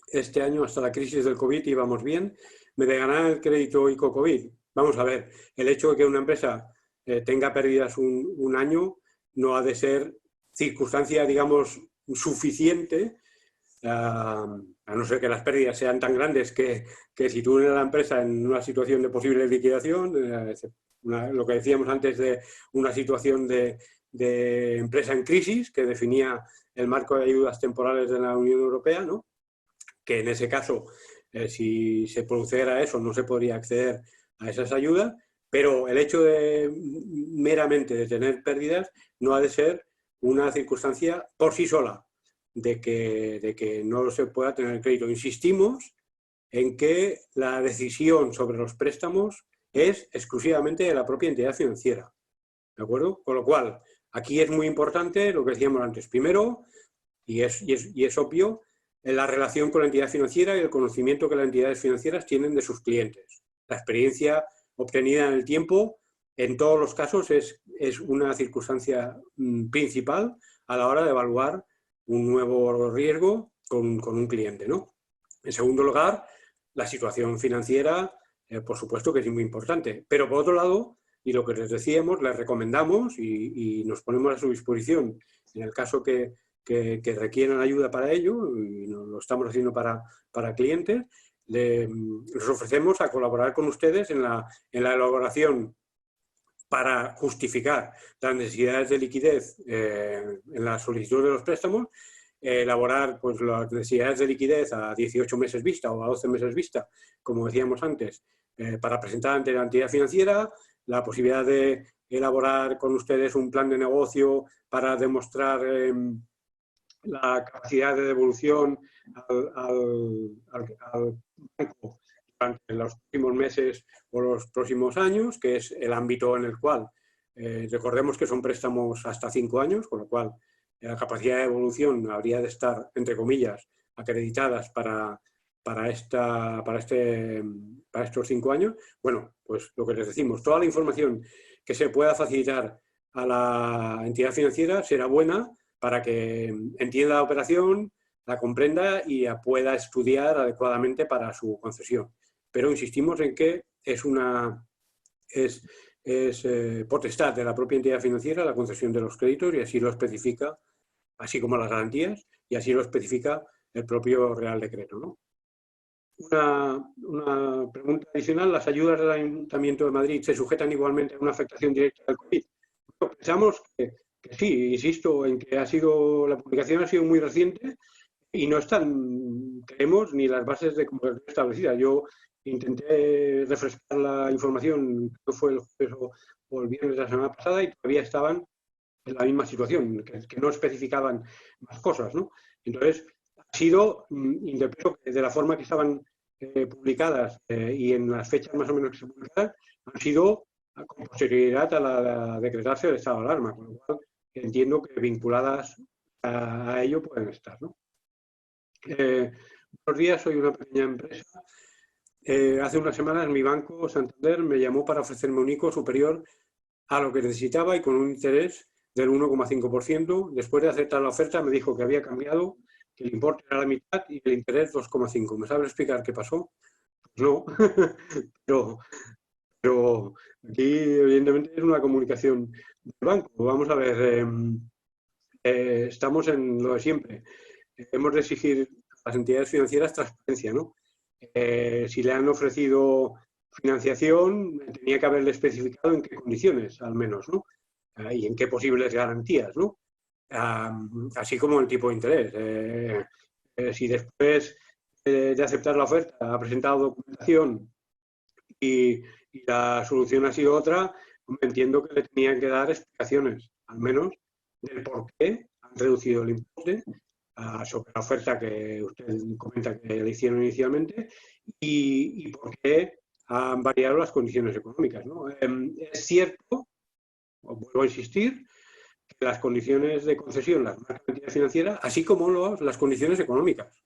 Este año, hasta la crisis del COVID, íbamos bien. Me deganarán el crédito ICO COVID. Vamos a ver, el hecho de que una empresa tenga pérdidas un año no ha de ser circunstancia, digamos, suficiente, a no ser que las pérdidas sean tan grandes que sitúen a la empresa en una situación de posible liquidación, lo que decíamos antes de una situación de empresa en crisis que definía el marco de ayudas temporales de la Unión Europea, ¿no? Que en ese caso, si se produciera eso, no se podría acceder a esas ayudas, pero el hecho meramente de tener pérdidas no ha de ser una circunstancia por sí sola de que no se pueda tener crédito. Insistimos en que la decisión sobre los préstamos es exclusivamente de la propia entidad financiera, ¿de acuerdo? Con lo cual, aquí es muy importante lo que decíamos antes. Primero, y es obvio, la relación con la entidad financiera y el conocimiento que las entidades financieras tienen de sus clientes. La experiencia obtenida en el tiempo, en todos los casos, es una circunstancia principal a la hora de evaluar un nuevo riesgo con un cliente, ¿no? En segundo lugar, la situación financiera, por supuesto que es muy importante. Pero por otro lado, y lo que les decíamos, les recomendamos y nos ponemos a su disposición en el caso que requieran ayuda para ello, y lo estamos haciendo para clientes, les ofrecemos a colaborar con ustedes en la elaboración para justificar las necesidades de liquidez en la solicitud de los préstamos, elaborar pues, las necesidades de liquidez a 18 meses vista o a 12 meses vista, como decíamos antes, para presentar ante la entidad financiera, la posibilidad de elaborar con ustedes un plan de negocio para demostrar la capacidad de devolución al banco durante los próximos meses o los próximos años, que es el ámbito en el cual recordemos que son préstamos hasta 5 años, con lo cual la capacidad de devolución habría de estar, entre comillas, acreditadas para estos 5 años. Bueno, pues lo que les decimos, toda la información que se pueda facilitar a la entidad financiera será buena para que entienda la operación, la comprenda y la pueda estudiar adecuadamente para su concesión. Pero insistimos en que es potestad de la propia entidad financiera la concesión de los créditos y así lo especifica, así como las garantías, y así lo especifica el propio Real Decreto, ¿no? Una pregunta adicional, ¿las ayudas del Ayuntamiento de Madrid se sujetan igualmente a una afectación directa del COVID? Bueno, pensamos que sí, insisto en que la publicación ha sido muy reciente y no están, creemos, ni las bases de convocatoria establecidas. Yo intenté refrescar la información, que fue el jueves o el viernes de la semana pasada, y todavía estaban en la misma situación, que no especificaban más cosas, ¿no? Entonces, ha sido, interpreto que de la forma que estaban publicadas y en las fechas más o menos que se publicaron, han sido con posterioridad a la decretarse el estado de alarma, con lo cual entiendo que vinculadas a ello pueden estar, ¿no? Buenos días, soy una pequeña empresa. Hace unas semanas mi banco Santander me llamó para ofrecerme un ICO superior a lo que necesitaba y con un interés del 1,5%. Después de aceptar la oferta me dijo que había cambiado, que el importe era la mitad y el interés 2,5%. ¿Me sabe explicar qué pasó? Pues no, pero aquí evidentemente es una comunicación del banco. Vamos a ver, estamos en lo de siempre. Hemos de exigir a las entidades financieras transparencia, ¿no? Si le han ofrecido financiación, tenía que haberle especificado en qué condiciones, al menos, ¿no? Y en qué posibles garantías, ¿no? Así como el tipo de interés. Si después de aceptar la oferta ha presentado documentación y la solución ha sido otra, entiendo que le tenían que dar explicaciones, al menos, del por qué han reducido el importe sobre la oferta que usted comenta que le hicieron inicialmente y por qué han variado las condiciones económicas, ¿no? Es cierto, vuelvo a insistir, que las condiciones de concesión las marca la entidad financiera, así como las condiciones económicas.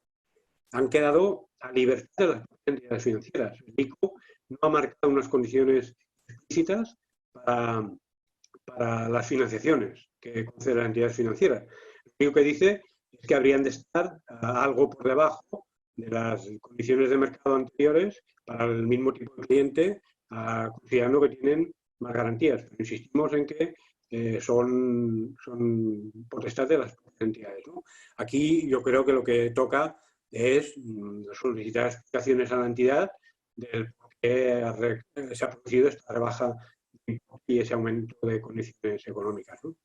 Han quedado a libertad de las entidades financieras. El ICO no ha marcado unas condiciones explícitas para las financiaciones que conceden las entidades financieras. Lo único que dice es que habrían de estar algo por debajo de las condiciones de mercado anteriores para el mismo tipo de cliente, considerando que tienen más garantías. Pero insistimos en que son potestad de las entidades, ¿no? Aquí yo creo que lo que toca es solicitar explicaciones a la entidad del por qué se ha producido esta rebaja y ese aumento de condiciones económicas, ¿no?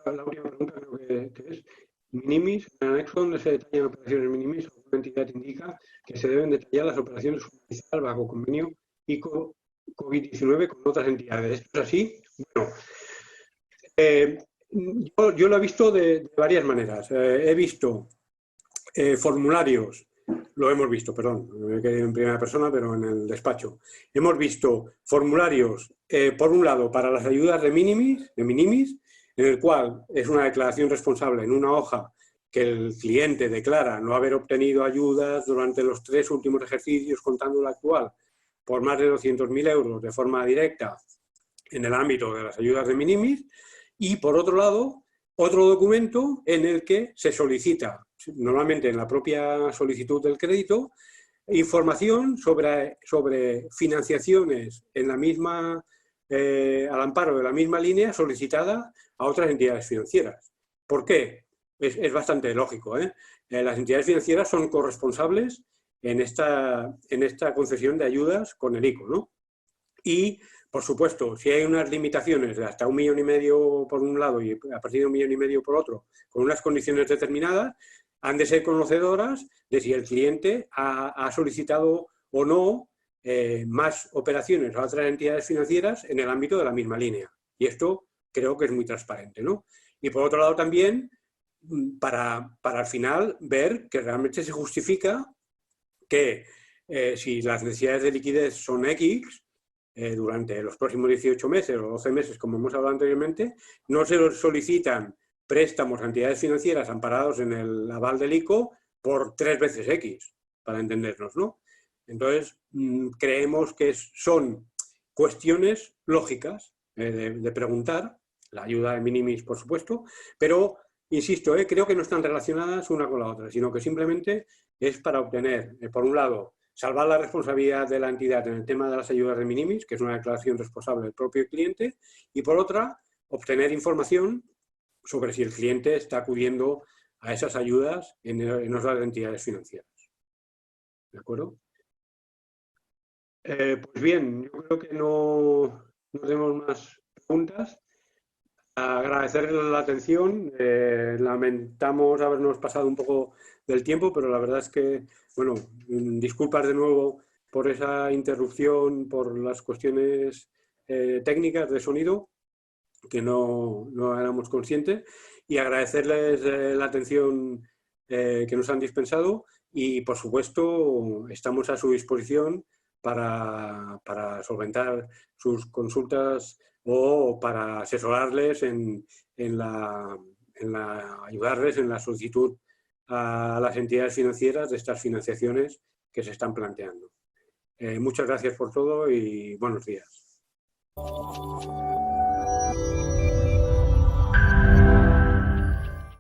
La última pregunta creo que es minimis. En el anexo donde se detallan operaciones minimis, la entidad indica que se deben detallar las operaciones formalizadas bajo convenio ICO COVID-19 con otras entidades. ¿Esto es así? Bueno, yo lo he visto de varias maneras. He visto formularios, lo hemos visto, perdón, me quedé en primera persona, pero en el despacho. Hemos visto formularios, por un lado, para las ayudas de minimis, en el cual es una declaración responsable en una hoja que el cliente declara no haber obtenido ayudas durante los 3 últimos ejercicios, contando el actual, por más de 200.000 euros de forma directa en el ámbito de las ayudas de minimis. Y, por otro lado, otro documento en el que se solicita, normalmente en la propia solicitud del crédito, información sobre financiaciones en la misma, al amparo de la misma línea solicitada a otras entidades financieras. ¿Por qué? Es bastante lógico, ¿eh? Las entidades financieras son corresponsables en esta concesión de ayudas con el ICO, ¿no? Y, por supuesto, si hay unas limitaciones de hasta 1,5 millones por un lado y a partir de 1,5 millones por otro, con unas condiciones determinadas, han de ser conocedoras de si el cliente ha solicitado o no más operaciones a otras entidades financieras en el ámbito de la misma línea. Y esto creo que es muy transparente, ¿no? Y por otro lado también, para al final ver que realmente se justifica que si las necesidades de liquidez son X, durante los próximos 18 meses o 12 meses, como hemos hablado anteriormente, no se los solicitan préstamos a entidades financieras amparados en el aval del ICO por 3 veces X, para entendernos, ¿no? Entonces, creemos que son cuestiones lógicas de preguntar, la ayuda de minimis, por supuesto, pero, insisto, creo que no están relacionadas una con la otra, sino que simplemente es para obtener, por un lado, salvar la responsabilidad de la entidad en el tema de las ayudas de minimis, que es una declaración responsable del propio cliente, y por otra, obtener información sobre si el cliente está acudiendo a esas ayudas en otras entidades financieras. ¿De acuerdo? Pues bien, yo creo que no tenemos más preguntas. Agradecerles la atención. Lamentamos habernos pasado un poco del tiempo, pero la verdad es que, bueno, disculpas de nuevo por esa interrupción, por las cuestiones técnicas de sonido, que no éramos conscientes, y agradecerles la atención que nos han dispensado y, por supuesto, estamos a su disposición para solventar sus consultas o para asesorarles ayudarles en la solicitud a las entidades financieras de estas financiaciones que se están planteando. Muchas gracias por todo y buenos días.